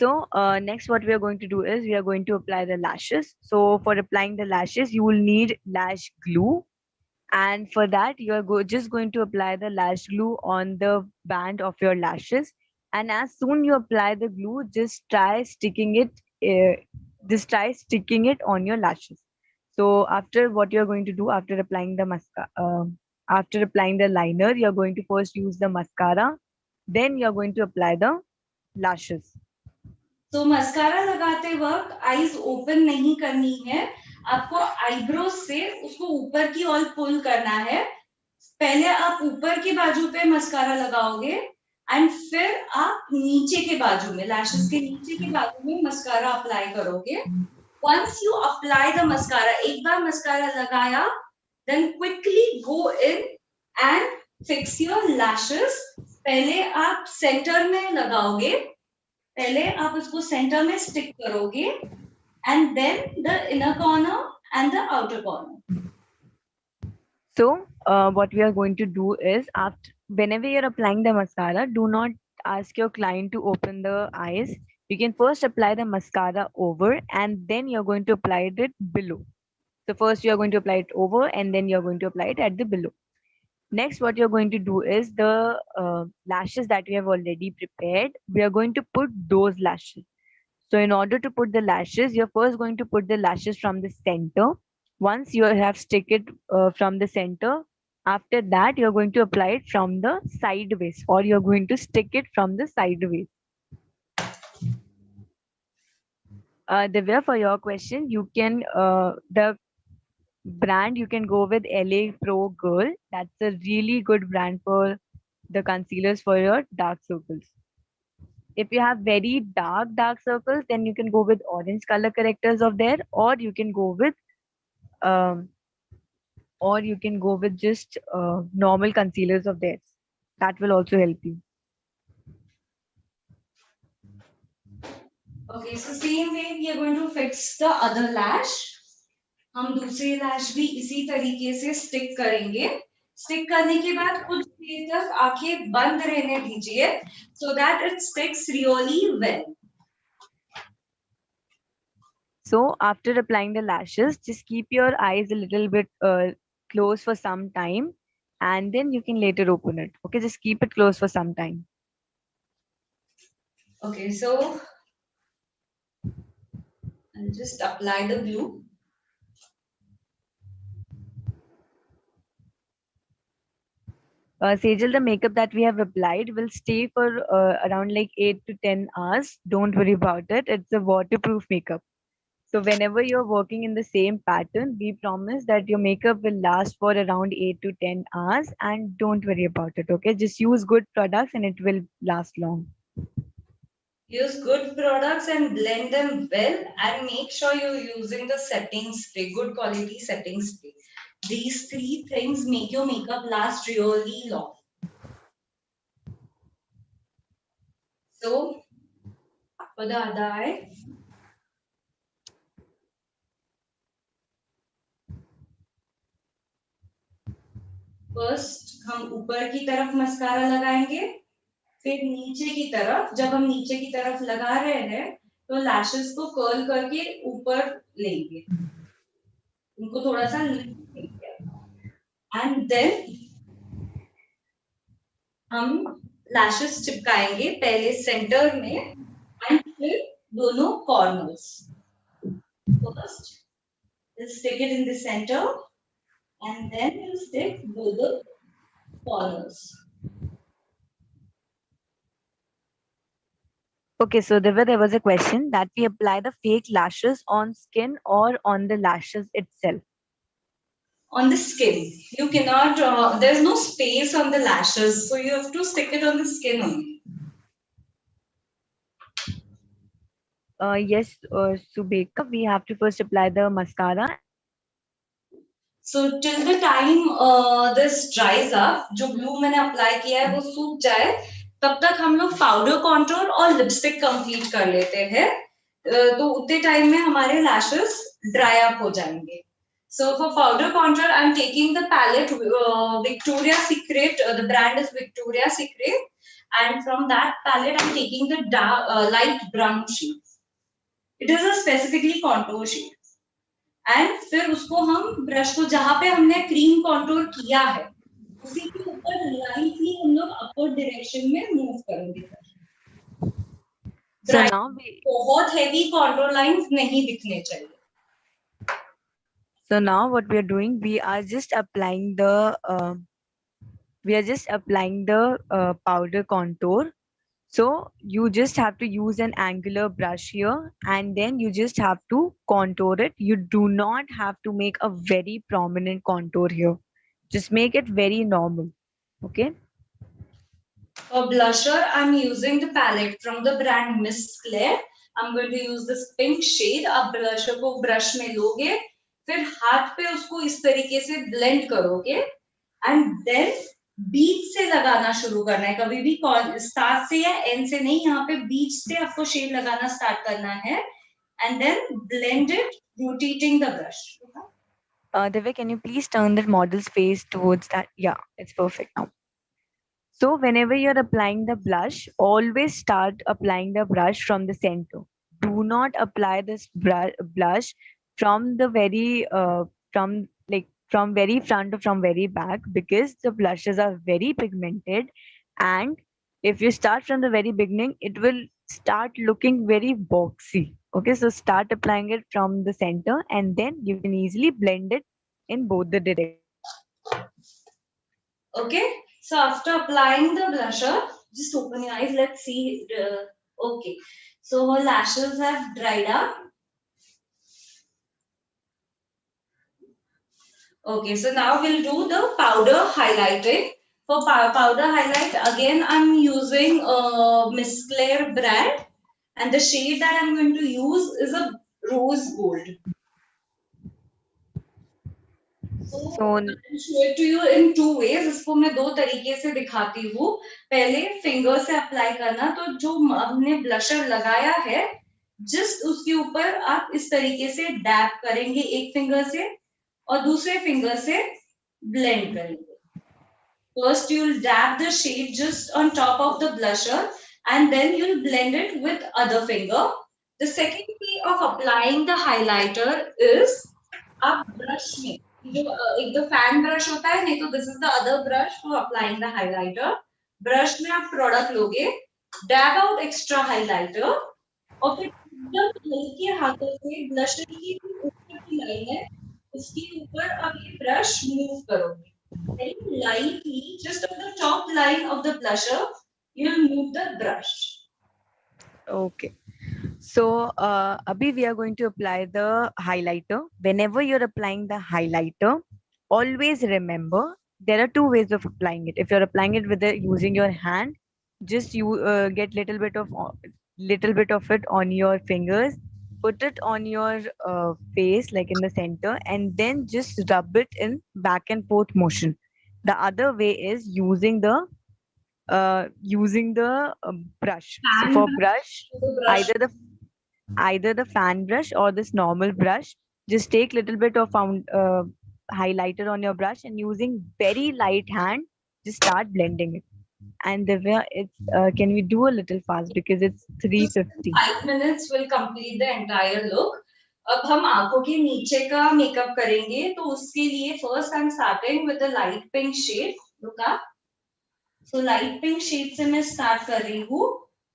So next what we are going to do is we are going to apply the lashes. So for applying the lashes, you will need lash glue. And for that, you are just going to apply the lash glue on the band of your lashes. And as soon you apply the glue, just try sticking it. Just try sticking it on your lashes. So after what you are going to do after applying the after applying the liner, you are going to first use the mascara. Then you are going to apply the lashes. तो mascara लगाते वक्त eyes open नहीं करनी है. आपको eyebrow से उसको ऊपर की ओर पुल करना है. पहले आप ऊपर की बाजू पे मस्कारा लगाओगे एंड फिर आप नीचे के बाजू में लैशेस के नीचे के बाजू में मस्कारा अप्लाई करोगे. Once you apply the mascara, एक बार मस्कारा लगाया, then quickly go in and fix your lashes. पहले आप सेंटर में लगाओगे, पहले आप उसको सेंटर में स्टिक करोगे and then the inner corner and the outer corner. So what we are going to do is after whenever you're applying the mascara, do not ask your client to open the eyes. You can first apply the mascara over and then you're going to apply it below. So first you're going to apply it over and then you're going to apply it at the below. Next, what you're going to do is the lashes that we have already prepared. We are going to put those lashes. So in order to put the lashes, you're first going to put the lashes from the center. Once you have stick it from the center, after that you're going to apply it from the sideways, or you're going to stick it from the sideways. Divya, for your question, you can the brand you can go with LA Pro Girl. That's a really good brand for the concealers for your dark circles. If you have very dark circles, then you can go with orange color correctors of there, or you can go with just normal concealers of theirs. That will also help you. Okay, so same way we are going to fix the other lash. हम दूसरी लैश भी इसी तरीके से stick करेंगे. Stick करने के बाद कुछ देर तक आंखें बंद रहने दीजिए so that it sticks really well. So after applying the lashes, just keep your eyes a little bit closed for some time, and then you can later open it. Okay, just keep it closed for some time. Okay, so I'll just apply the glue. Sejal, the makeup that we have applied will stay for around like 8 to 10 hours. Don't worry about it. It's a waterproof makeup. So whenever you're working in the same pattern, we promise that your makeup will last for around 8 to 10 hours, and don't worry about it. Okay, just use good products and it will last long. Use good products and blend them well, and make sure you're using the setting spray, good quality setting spray. These three things make your makeup last really long. So for the other eye, first हम ऊपर की तरफ mascara लगाएंगे, फिर नीचे की तरफ। जब हम नीचे की तरफ लगा रहे हैं तो लैशेस को कर्ल करके ऊपर लेंगे, उनको थोड़ा सा लिफ्ट देंगे, एंड देन हम लैशेस चिपकाएंगे पहले सेंटर में एंड फिर दोनों corners. First we'll stick it in the center and then we'll stick both the corners. Okay, so there was a question that we apply the fake lashes on skin or on the lashes itself. On the skin. You cannot, there's no space on the lashes, so you have to stick it on the skin only. Yes, Subeka, we have to first apply the mascara. So till the time this dries up, जो glue मैंने apply किया है वो सूख जाए, तब तक हम लोग powder contour और lipstick complete कर लेते हैं। तो उतने time में हमारे lashes dry up हो जाएंगे। So for powder contour, I'm taking the palette Victoria's Secret. The brand is Victoria's Secret, and from that palette, I'm taking the dark, light brown shade. It is a specifically contour shade. And फिर उसको हम brush को जहां पे हमने cream contour किया है उसी के ऊपर लाइटली हम लोग अपवर्ड डायरेक्शन में मूव करेंगे। So now बहुत हेवी कॉन्टूर लाइंस नहीं दिखने चाहिए। So now what we are doing, we are just applying the powder contour. So you just have to use an angular brush here, and then you just have to contour it. You do not have to make a very prominent contour here. Just make it very normal. Okay. For blusher, I'm using the palette from the brand Miss Claire. I'm going to use this pink shade. आप blusher को brush में लोगे, फिर हाथ पे उसको इस तरीके से blend करोगे, and then बीच से लगाना शुरू करना है। कभी भी स्टार्ट से या एंड से नहीं, यहाँ पे बीच से आपको शेड लगाना स्टार्ट करना है, and then blend it, rotating the brush. Divya, can you please turn the model's face towards that? Yeah, it's perfect now. So whenever you're applying the blush, always start applying the brush from the center. Do not apply this blush from the from very front or from very back, because the blushes are very pigmented, and if you start from the very beginning, it will start looking very boxy. Okay, so start applying it from the center, and then you can easily blend it in both the directions. Okay, so after applying the blusher, just open your eyes, let's see. Okay, so her lashes have dried up. Okay, so now we'll do the powder highlighting. For powder highlight, again I'm using Miss Claire brand, and the shade that I'm going to use is a rose gold. So I'll show it to you in two ways. इसको मैं दो तरीके से दिखाती हूँ। पहले finger से apply करना, तो जो हमने ब्लशर लगाया है, जस्ट उसके ऊपर आप इस तरीके से डैब करेंगे एक फिंगर से, और दूसरे फिंगर से ब्लेंड करेंगे। First, you'll dab the shade just on top of the blusher, and then you'll blend it with other finger. The second way of applying the highlighter is आप brush में जो एक तो fan brush होता है, नहीं तो this is the other brush for applying the highlighter. Brush में आप product लोगे, dab out extra highlighter, और फिर एकदम हल्के हाथों से blusher की ऊपर की लाइन है उसके ऊपर आप ये brush move करोगे. Very lightly, just on the top line of the blusher, you'll move the brush. Okay. So, Abhi, we are going to apply the highlighter. Whenever you're applying the highlighter, always remember there are two ways of applying it. If you're applying it with using your hand, just you get little bit of little bit of it on your fingers, put it on your face, like in the center, and then just rub it in back and forth motion. The other way is using the brush. So Fan for brush, brush, the brush. either the either the fan brush or this normal brush, just take little bit of highlighter on your brush and using very light hand, just start blending it. And Divya, it's can we do a little fast because it's Just in 3:50. 5 minutes will complete the entire look. अब हम आंखों के नीचे का makeup करेंगे तो उसके लिए first I am starting with the light pink shade. Look up. So light pink shade से मैं स्टार्ट कर रही हूँ.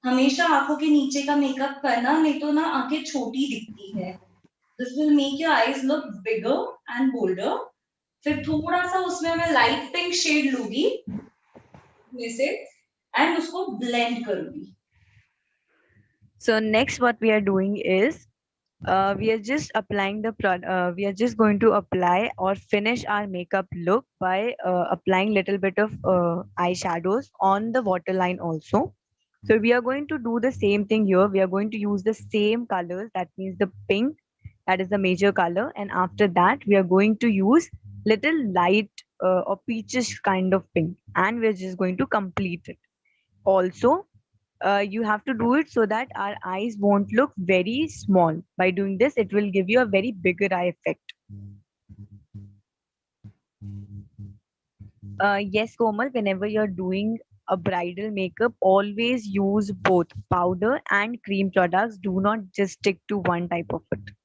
हमेशा आंखों के नीचे का मेकअप करना, नहीं तो ना आंखें छोटी दिखती है. This will make your eyes look bigger and boulder. फिर थोड़ा सा उसमें मैं लाइट पिंक शेड लूंगी में से एंड उसको ब्लेंड करूंगी. So next what we are doing is we are just applying the we are just going to apply or finish our makeup look by applying little bit of eyeshadows on the waterline also. So we are going to do the same thing here. We are going to use the same colors. That means the pink, that is the major color. And after that, we are going to use little light or peachish kind of pink. And we're just going to complete it. Also, you have to do it so that our eyes won't look very small. By doing this, it will give you a very bigger eye effect. Yes, Komal, whenever you're doing a bridal makeup, always use both powder and cream products. Do not just stick to one type of it.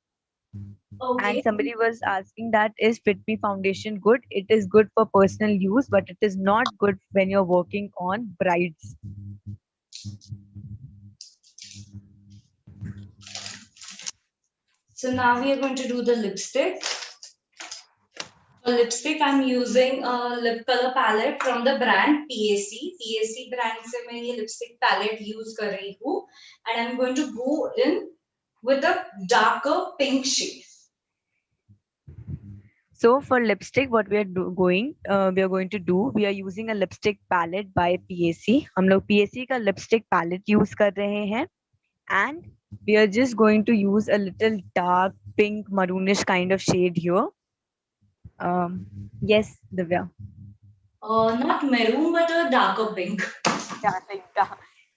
And Okay. somebody was asking that is Fit Me foundation good? It is good for personal use, but it is not good when you're working on brides. So now we are going to do the lipstick. For lipstick, I'm using a lip color palette from the brand PAC. PAC brand से मैं ये lipstick palette use कर रही हूँ, and I'm going to go in with a darker pink shade. So for lipstick, what we are going to do, we are using a lipstick palette by PAC. हम लोग PAC का lipstick palette use कर रहे हैं, and we are just going to use a little dark pink maroonish kind of shade here. Yes, Divya. Not maroon, but a darker pink.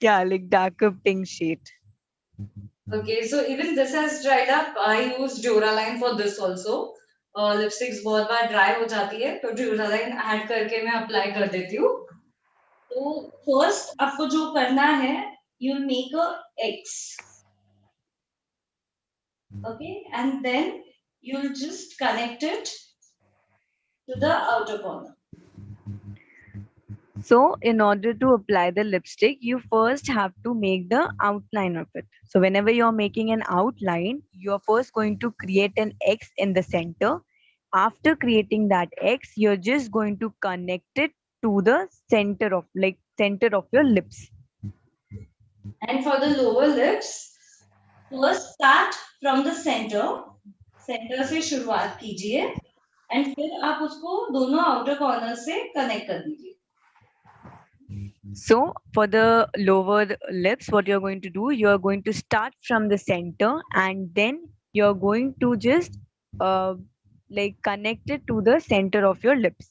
Like darker pink shade. Okay, so even this has dried up. I use Duraline for this also. Lipsticks बहुत बार dry हो जाती है तो Duraline add करके मैं apply कर देती हूँ. तो फर्स्ट आपको जो करना है, you make a x. Okay, and then you'll just connect it to the outer corner. So in order to apply the lipstick, you first have to make the outline of it. So whenever you're making an outline, you're first going to create an X in the center. After creating that X, you're just going to connect it to the center of your lips. And for the lower lips, first start from the center. Centre से शुरुआत कीजिए and फिर आप उसको दोनों outer corner से connect कर दीजिए. So for the lower lips, what you're going to do, you're going to start from the center and then you're going to just like connect it to the center of your lips.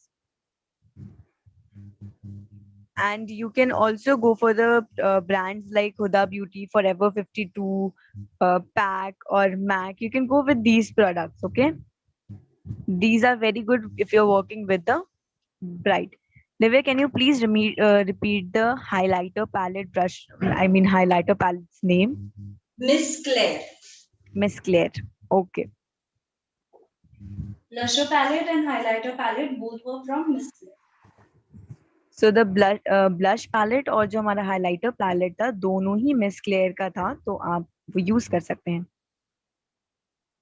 And you can also go for the brands like Huda Beauty, Forever 52, Pack or Mac. You can go with these products, okay? These are very good if you're working with the bride. Nivea, can you please repeat the highlighter palette highlighter palette's name? Miss Claire. Miss Claire. Okay. Blusher palette and highlighter palette both were from Miss Claire. So the blush palette और जो हमारा highlighter palette था, दोनों ही Miss Claire का था, तो आप वो use कर सकते हैं.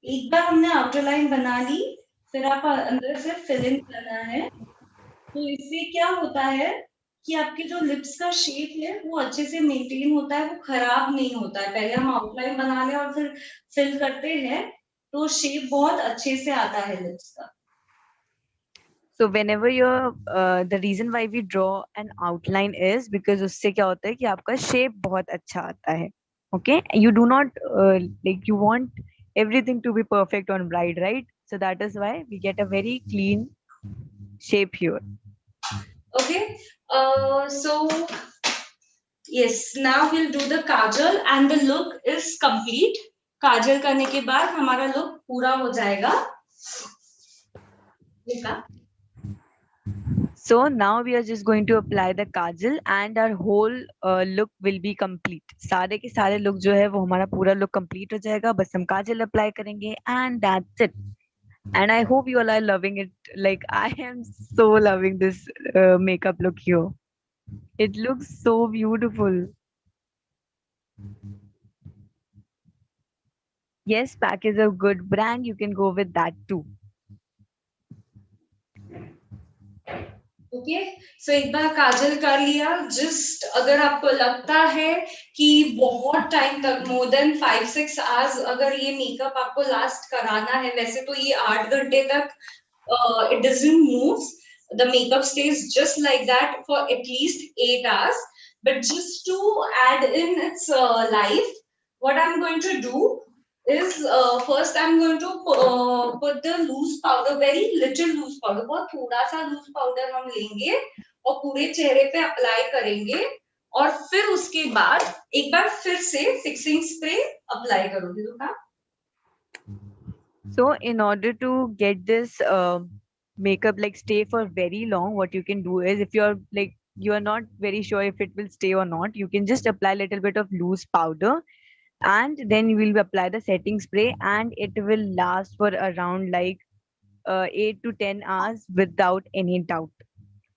एक बार हमने आउटर लाइन बना ली, फिर आप अंदर से फिल इन करना है. तो इससे क्या होता है कि आपके जो लिप्स का शेप है वो अच्छे से मेंटेन होता है, वो खराब नहीं होता है. पहले हम आउटलाइन बना लें और फिर फिल करते हैं तो शेप बहुत अच्छे से आता है लिप्स का. So whenever you're the reason why we draw an outline is because उससे क्या होता है कि आपका shape बहुत अच्छा आता है. Okay, you do not like, you want everything to be perfect on bride, right? So that is why we get a very clean shape here. Okay. So yes, now we'll do the kajal and the look is complete. काजल करने के बाद हमारा look पूरा हो जाएगा. देखा? So now we are just going to apply the kajal and our whole look will be complete. सारे के सारे look जो है वो हमारा पूरा look complete हो जाएगा. बस हम काजल apply करेंगे and that's it. And I hope you all are loving it. Like, I am so loving this makeup look here. It looks so beautiful. Yes, Pack is a good brand. You can go with that too. Okay. So एक बार काजल कर लिया. Just अगर आपको लगता है कि बहुत टाइम तक मोर देन 5-6 आवर्स अगर ये मेकअप आपको लास्ट कराना है, वैसे तो ये 8 घंटे तक it doesn't move. The makeup stays just like that for at least 8 hours. But just to add in its life, what I'm going to do is first I'm going to put the loose powder, very little loose powder, बहुत थोड़ा सा loose powder हम लेंगे और पूरे चेहरे पे apply करेंगे और फिर उसके बाद एक बार फिर से फिक्सिंग स्प्रे अप्लाई करोगे. तो हाँ. So in order to get this makeup like stay for very long, what you can do is, if you're like, you are not very sure if it will stay or not, you can just apply a little bit of loose powder and then you will apply the setting spray and it will last for around like 8 to 10 hours without any doubt.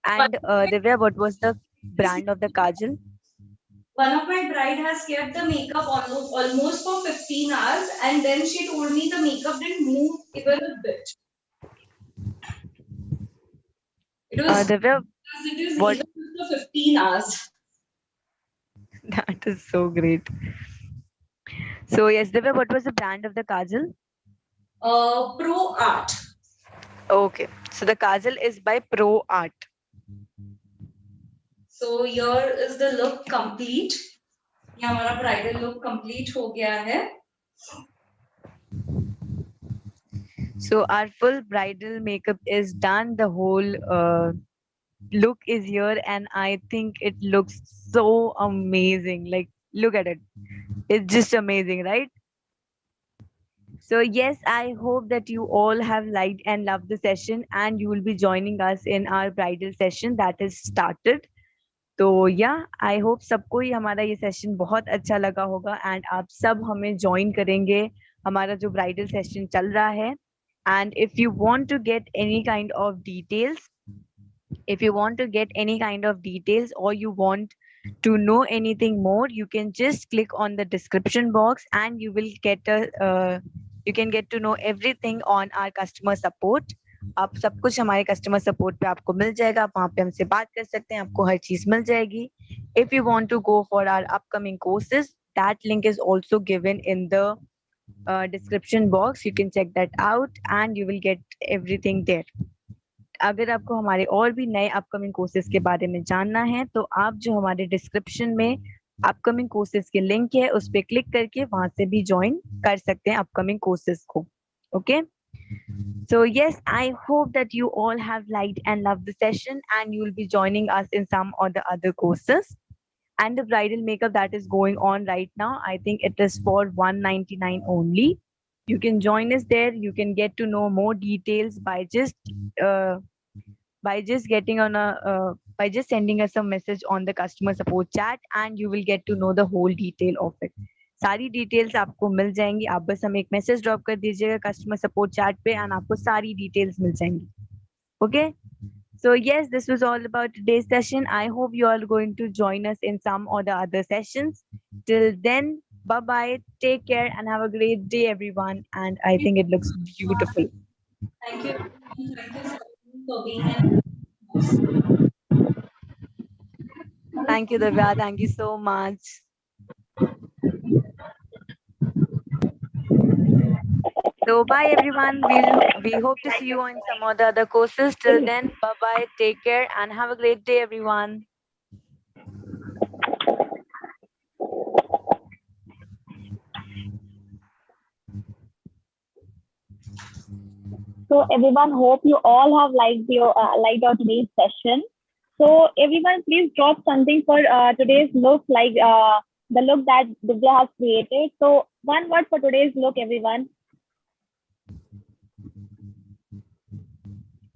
And Divya, what was the brand of the kajal? One of my bride has kept the makeup almost for 15 hours and then she told me the makeup didn't move even a bit. It was Divya, it is what? even after 15 hours. That is so great. So yes, Divya, what was the brand of the kajal? Pro Art. Okay, so the kajal is by Pro Art. So here is the look complete. ये हमारा bridal look complete हो गया है. So our full bridal makeup is done. The whole look is here, and I think it looks so amazing. Like, look at it. It's just amazing, right? So yes, I hope that you all have liked and loved the session, and you will be joining us in our bridal session that is started. तो या I hope सबको ही हमारा ये session बहुत अच्छा लगा होगा and आप सब हमें ज्वाइन करेंगे हमारा जो ब्राइडल सेशन चल रहा है. And if you want to get any kind of details, if you want to get any kind of details or you want to know anything more, you can just click on the description box and you will get a you can get to know everything on our customer support. आप सब कुछ हमारे customer support पे आपको मिल जाएगा. आप वहाँ पे हमसे बात कर सकते हैं, आपको हर चीज मिल जाएगी. If you want to go for our upcoming courses, that link is also given in the description box. You can check that out and you will get everything there. अगर आपको हमारे और भी नए अपकमिंग कोर्सेज के बारे में जानना है तो आप जो हमारे डिस्क्रिप्शन में अपकमिंग कोर्सेज के लिंक है उस पर क्लिक करके वहां से भी ज्वाइन कर सकते हैं अपकमिंग कोर्सेज को. Okay, so yes, I hope that you all have liked and loved the session and you will be joining us in some or the other courses. And the bridal makeup that is going on right now, I think it is for 199 only. You can join us there. You can get to know more details uh, by just getting on a by just sending us a message on the customer support chat and you will get to know the whole detail of it. सारी details आपको मिल जाएंगी. आप बस हमें एक message drop कर दीजिएगा customer support chat पे एंड आपको सारी डिटेल्स मिल जाएंगी. Okay, so yes, this was all about today's session. I hope you are going to join us in some or the other sessions. Till then, bye bye, take care and have a great day everyone, and I think it looks beautiful. Thank you. Thank you for being an Thank you, Divya. Thank you so much. So bye everyone. We hope to see you on some of the other courses. Till then, bye bye. Take care and have a great day, everyone. So everyone, hope you all have liked our today's session. So everyone, please drop something for today's look, like the look that Divya has created. So one word for today's look, everyone.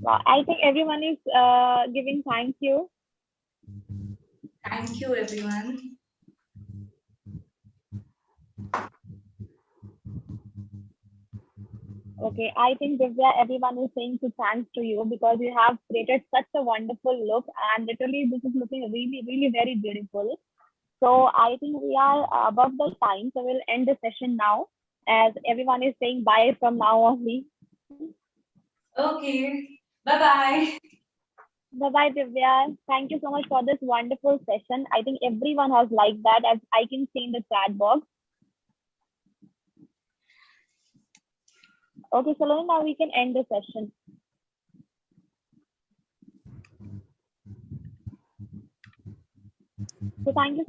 I think everyone is giving thank you. Thank you, everyone. Okay, I think Divya, everyone is saying to thanks to you because you have created such a wonderful look, and literally this is looking really, really very beautiful. So I think we are above the time, so we'll end the session now as everyone is saying bye from now only. Okay. Bye-bye. Bye bye, Divya. Thank you so much for this wonderful session. I think everyone has liked that, as I can see in the chat box. Okay, so now we can end the session. So thank you